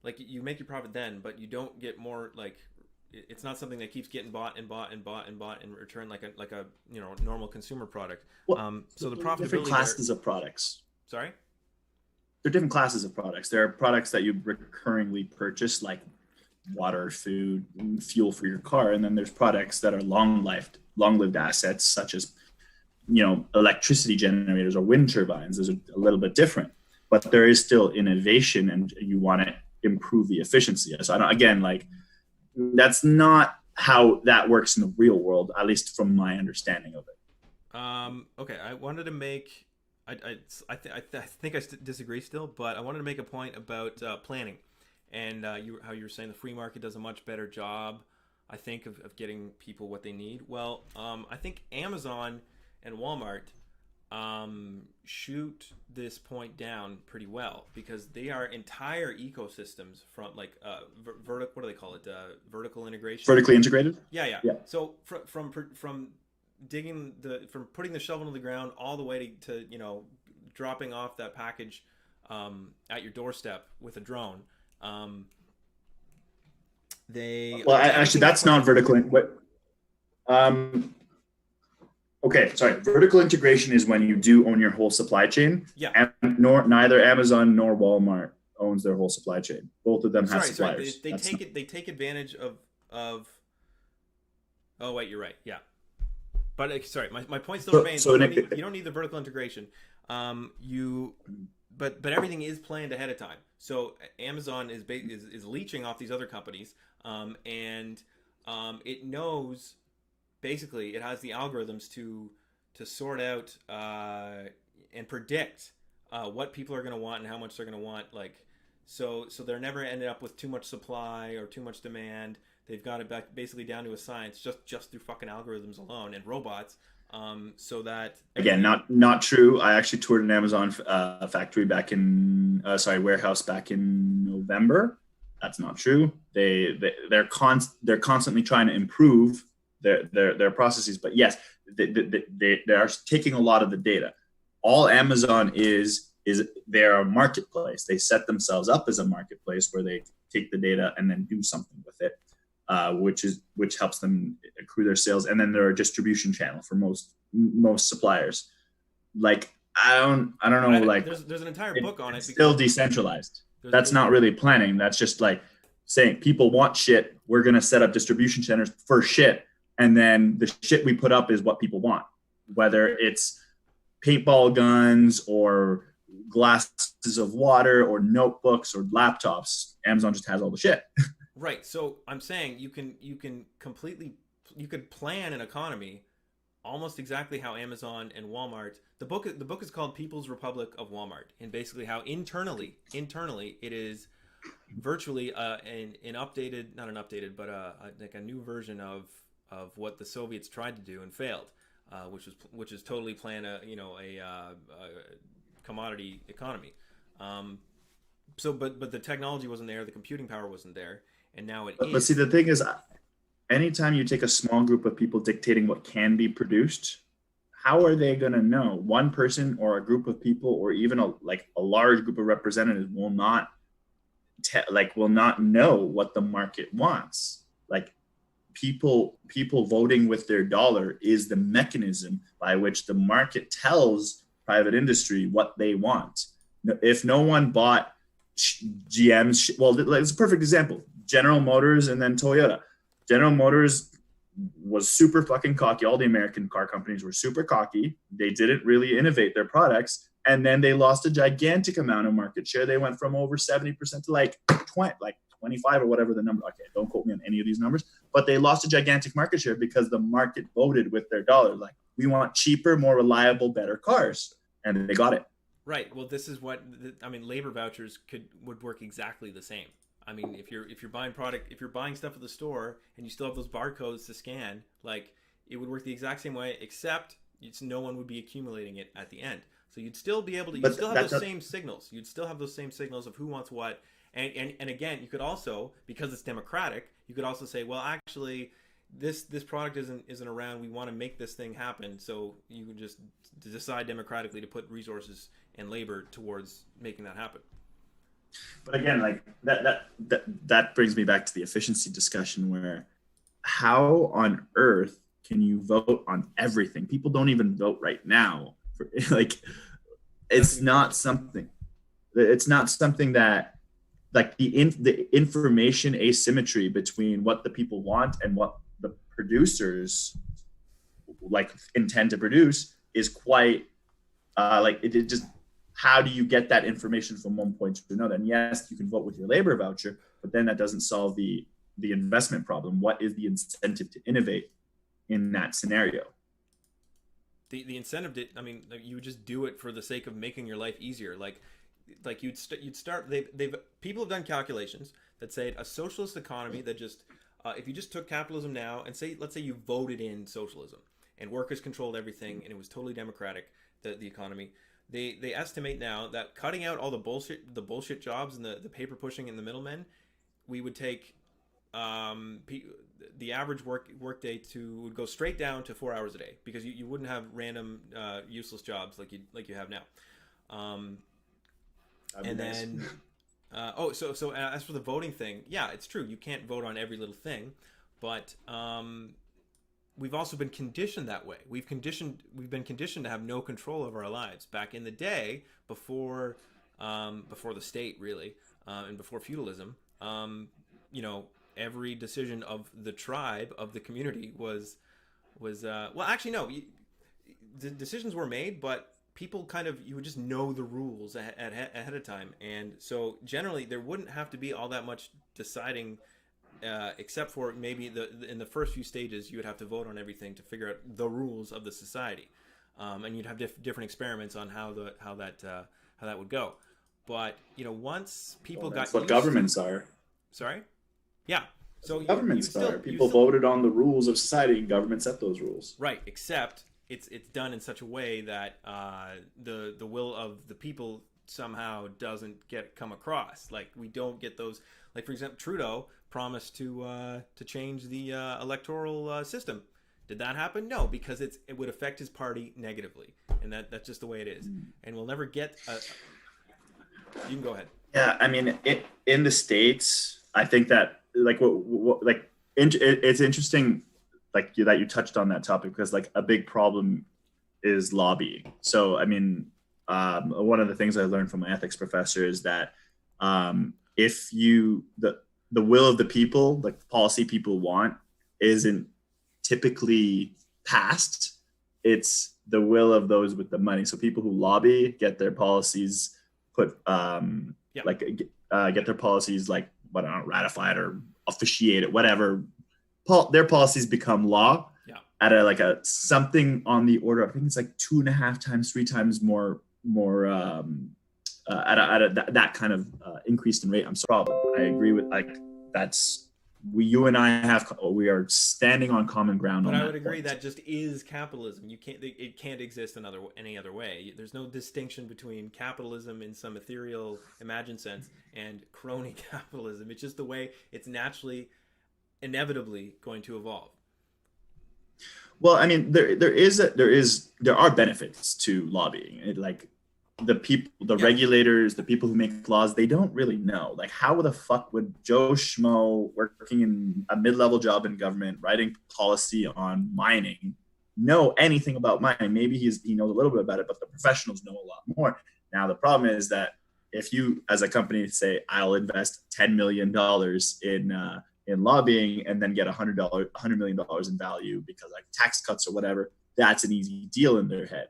like you make your profit then, but you don't get more. Like it's not something that keeps getting bought and bought and bought and bought in return like a normal consumer product. Well, so the profitability different classes of products. Sorry. There are different classes of products. There are products that you recurringly purchase, like water, food, fuel for your car, and then there's products that are long-lived assets, such as electricity generators or wind turbines. Those are a little bit different, but there is still innovation, and you want to improve the efficiency. So that's not how that works in the real world, at least from my understanding of it. Okay, I wanted to make. I think I disagree still, but I wanted to make a point about planning, and how you were saying the free market does a much better job, I think, of getting people what they need. Well, I think Amazon and Walmart shoot this point down pretty well, because they are entire ecosystems from like what do they call it? Vertical integration. Vertically integrated. Yeah. So from putting the shovel in the ground all the way to dropping off that package at your doorstep with a drone. Actually, that's not vertical. Okay, sorry. Vertical integration is when you do own your whole supply chain. Yeah. And neither Amazon nor Walmart owns their whole supply chain. Both of them have suppliers. They take advantage of. Oh wait, you're right. Yeah. But sorry, my point still remains. You don't need the vertical integration. But everything is planned ahead of time. So Amazon is leeching off these other companies, and it knows. Basically, it has the algorithms to sort out and predict what people are going to want and how much they're going to want. So they're never ended up with too much supply or too much demand. They've got it back basically down to a science just through fucking algorithms alone and robots. So that again, not true. I actually toured an Amazon factory warehouse back in November. That's not true. They're constantly trying to improve their processes, but yes, they are taking a lot of the data. All Amazon is they're a marketplace. They set themselves up as a marketplace where they take the data and then do something with it, which helps them accrue their sales. And then they're a distribution channel for most suppliers. Like I don't know. Like there's an entire book on it. It's still decentralized. That's not really planning. That's just like saying people want shit. We're gonna set up distribution centers for shit. And then the shit we put up is what people want, whether it's paintball guns or glasses of water or notebooks or laptops. Amazon just has all the shit. Right. So I'm saying you could plan an economy almost exactly how Amazon and Walmart. The book is called People's Republic of Walmart, and basically how internally it is virtually an updated, not an updated, but like a new version of what the Soviets tried to do and failed, which is totally plan a commodity economy. But the technology wasn't there, the computing power wasn't there, and now it is. But see, the thing is, anytime you take a small group of people dictating what can be produced, how are they going to know? One person or a group of people, or even a large group of representatives, will not know what the market wants. Like people voting with their dollar is the mechanism by which the market tells private industry what they want. If no one bought GM's, well, it's a perfect example. General Motors and then Toyota. General Motors was super fucking cocky. All the American car companies were super cocky. They didn't really innovate their products. And then they lost a gigantic amount of market share. They went from over 70% to like 25 or whatever the number. Okay, don't quote me on any of these numbers. But they lost a gigantic market share because the market voted with their dollar. Like, we want cheaper, more reliable, better cars. And they got it. Right. Well, this is what I mean. Labor vouchers would work exactly the same. I mean, if you're buying product, if you're buying stuff at the store and you still have those barcodes to scan, like it would work the exact same way, except no one would be accumulating it at the end. So you'd still be able to. You'd still have those same signals. You'd still have those same signals of who wants what. And again, you could also, because it's democratic, you could also say, well, actually, this product isn't around. We want to make this thing happen. So you can just decide democratically to put resources and labor towards making that happen. But again, like that brings me back to the efficiency discussion, where how on earth can you vote on everything? People don't even vote right now. Like, it's not something that, like, the information asymmetry between what the people want and what the producers like intend to produce is quite like it just, how do you get that information from one point to another? And yes, you can vote with your labor voucher, but then that doesn't solve the investment problem. What is the incentive to innovate in that scenario? The incentive I mean, you would just do it for the sake of making your life easier. Like you'd start. People have done calculations that say a socialist economy that just if you just took capitalism now and let's say you voted in socialism and workers controlled everything and it was totally democratic, the economy. They estimate now that cutting out all the bullshit jobs and the paper pushing and the middlemen, we would take the average work day would go straight down to 4 hours a day, because you wouldn't have random useless jobs like you have now. And then so as for the voting thing, yeah, it's true, you can't vote on every little thing, but we've also been conditioned that way. We've been conditioned to have no control over our lives. Back in the day, before the state really, and before feudalism, every decision of the tribe, of the community was well, actually no, the decisions were made, but people you would just know the rules ahead of time, and so generally there wouldn't have to be all that much deciding. Except for maybe in the first few stages, you would have to vote on everything to figure out the rules of the society, and you'd have different experiments on how that would go. But once people that's what governments are. Sorry, yeah. So governments are. People voted on the rules of society, and government set those rules. Right, except it's done in such a way that the will of the people somehow doesn't come across. Like, we don't get those. Like, for example, Trudeau promised to change the electoral system. Did that happen? No, because it would affect his party negatively, and that's just the way it is. And we'll never get. You can go ahead. Yeah, I mean, in the States, I think that it's interesting, like that you touched on that topic, because like a big problem is lobbying. So I mean, one of the things I learned from my ethics professor is that if the will of the people, like the policy people want, isn't typically passed, it's the will of those with the money. So people who lobby get their policies get their policies ratified or officiated, whatever. Their policies become law at a something on the order. I think it's like 2.5 times, 3 times more at that kind of increase in rate. I'm sorry. I agree with you and I we are standing on common ground. But I would agree that just is capitalism. It can't exist any other way. There's no distinction between capitalism in some ethereal, imagined sense and crony capitalism. It's just the way it's naturally, inevitably going to evolve. Well, I mean, there are benefits to lobbying. The regulators, the people who make laws, they don't really know. Like, how the fuck would Joe Schmo working in a mid-level job in government, writing policy on mining, know anything about mining? Maybe he knows a little bit about it, but the professionals know a lot more. Now, the problem is that if you, as a company, say, I'll invest $10 million in lobbying and then get $100 million in value because like tax cuts or whatever, that's an easy deal in their head.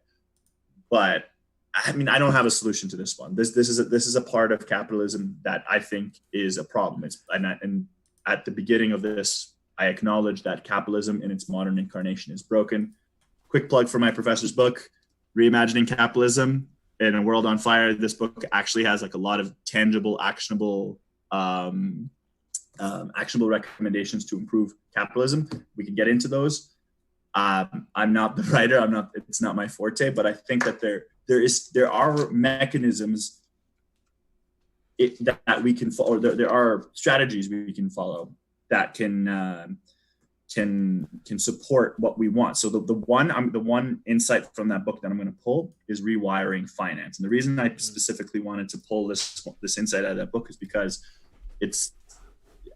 But I mean, I don't have a solution to this one. This is a part of capitalism that I think is a problem. And at the beginning of this, I acknowledge that capitalism in its modern incarnation is broken. Quick plug for my professor's book, Reimagining Capitalism. in A World on Fire, this book actually has like a lot of tangible, actionable recommendations to improve capitalism. We can get into those. I'm not the writer. It's not my forte, but I think that there are mechanisms that we can follow. There are strategies we can follow that can support what we want. So the one insight from that book that I'm going to pull is rewiring finance. And the reason I specifically wanted to pull this insight out of that book is because it's,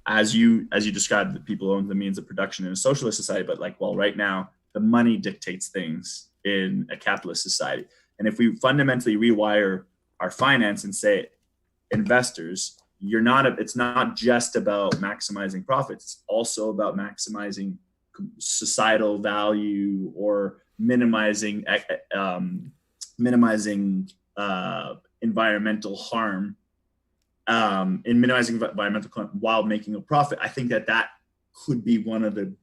as you described, that people own the means of production in a socialist society, but right now the money dictates things in a capitalist society. And if we fundamentally rewire our finance and say, investors, it's not just about maximizing profits. It's also about maximizing societal value or minimizing environmental harm, in minimizing environmental harm while making a profit. I think that could be one of the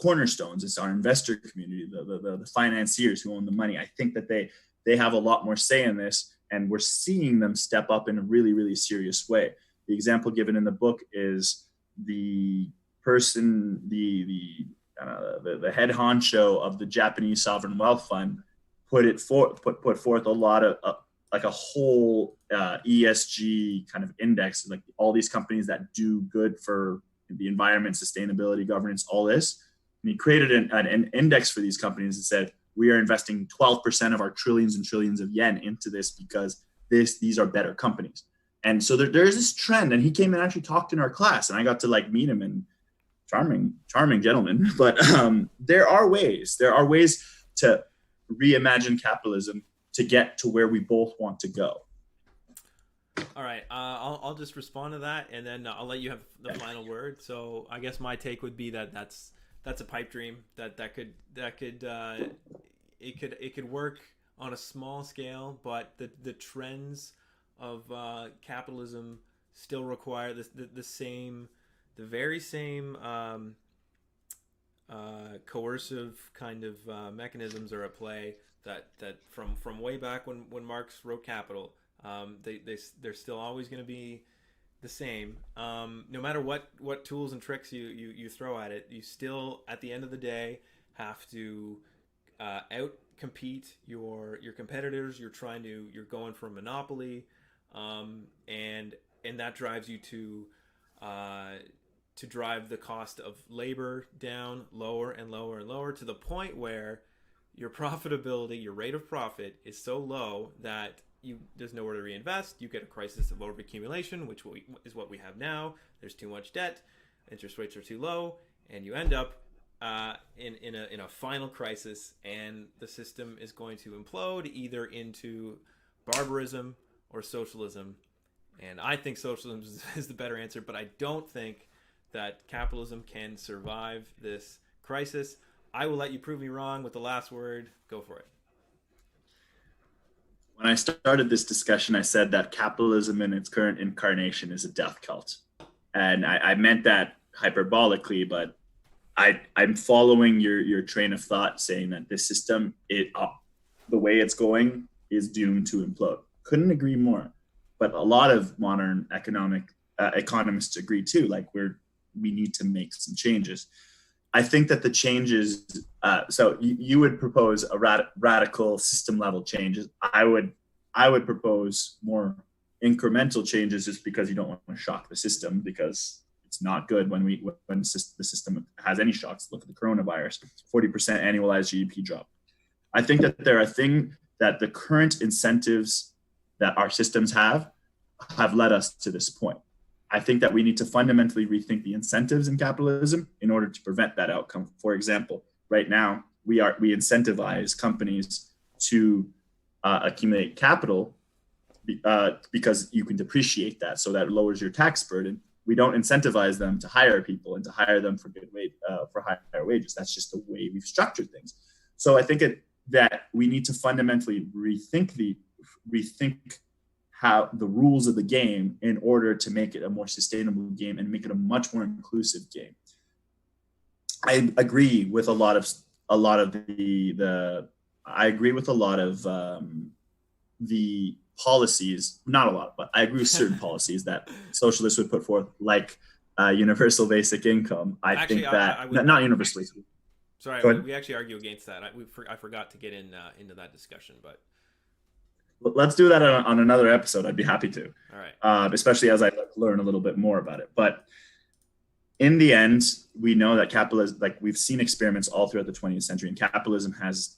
cornerstones. It's our investor community, the financiers who own the money. I think that they have a lot more say in this, and we're seeing them step up in a really, really serious way. The example given in the book is the person, the head honcho of the Japanese sovereign wealth fund put forth a lot of like a whole ESG kind of index, like all these companies that do good for the environment, sustainability, governance, all this. And he created an index for these companies and said, we are investing 12% of our trillions and trillions of yen into this because these are better companies. And so there's this trend, and he came and actually talked in our class, and I got to meet him, and charming gentleman. But there are ways to reimagine capitalism to get to where we both want to go. All right, I'll just respond to that, and then I'll let you have the final word. So I guess my take would be that that's a pipe dream. That could work on a small scale, but the trends of capitalism still require the very same coercive kind of mechanisms are at play that from way back when Marx wrote Capital. They're still always going to be the same. No matter what tools and tricks you throw at it, you still at the end of the day have to out compete your competitors. You're going for a monopoly, and that drives you to drive the cost of labor down lower and lower and lower, to the point where your profitability, your rate of profit, is so low that there's nowhere to reinvest. You get a crisis of overaccumulation, which is what we have now. There's too much debt, interest rates are too low, and you end up in a final crisis, and the system is going to implode either into barbarism or socialism. And I think socialism is the better answer, but I don't think that capitalism can survive this crisis. I will let you prove me wrong with the last word. Go for it. When I started this discussion, I said that capitalism in its current incarnation is a death cult. And I meant that hyperbolically, but I'm following your train of thought, saying that this system, the way it's going, is doomed to implode. Couldn't agree more. But a lot of modern economists agree too. We need to make some changes. I think that the changes. So you would propose a radical system level changes. I would propose more incremental changes, just because you don't want to shock the system, because it's not good when the system has any shocks. Look at the coronavirus, 40% annualized GDP drop. I think that there are things that the current incentives that our systems have led us to this point. I think that we need to fundamentally rethink the incentives in capitalism in order to prevent that outcome. For example, right now we incentivize companies to accumulate capital because you can depreciate that, so that lowers your tax burden. We don't incentivize them to hire people and to hire them for higher wages. That's just the way we've structured things. So I think that we need to fundamentally rethink how the rules of the game in order to make it a more sustainable game and make it a much more inclusive game. I agree with a lot of the policies, not a lot, but I agree with certain policies that socialists would put forth, like universal basic income. I think that not universally. Sorry, we actually argue against that. I forgot to get into that discussion, but let's do that on another episode. I'd be happy to. All right. Especially as I learn a little bit more about it. But in the end, we know that capitalism, like we've seen experiments all throughout the 20th century, and capitalism has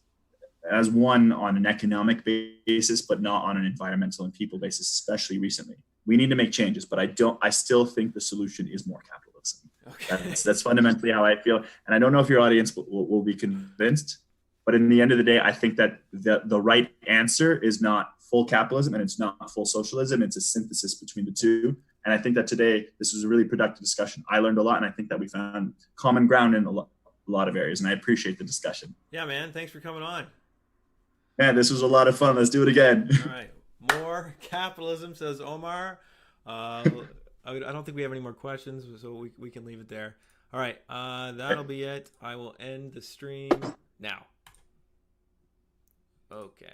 won on an economic basis, but not on an environmental and people basis, especially recently. We need to make changes, but I still think the solution is more capitalism. Okay. That's fundamentally how I feel. And I don't know if your audience will be convinced, but in the end of the day, I think that the right answer is not full capitalism and it's not full socialism. It's a synthesis between the two. And I think that today, this was a really productive discussion. I learned a lot, and I think that we found common ground in a lot of areas, and I appreciate the discussion. Yeah, man. Thanks for coming on. Man, this was a lot of fun. Let's do it again. All right. More capitalism, says Omar. I don't think we have any more questions, so we can leave it there. All right. That'll be it. I will end the stream now. Okay.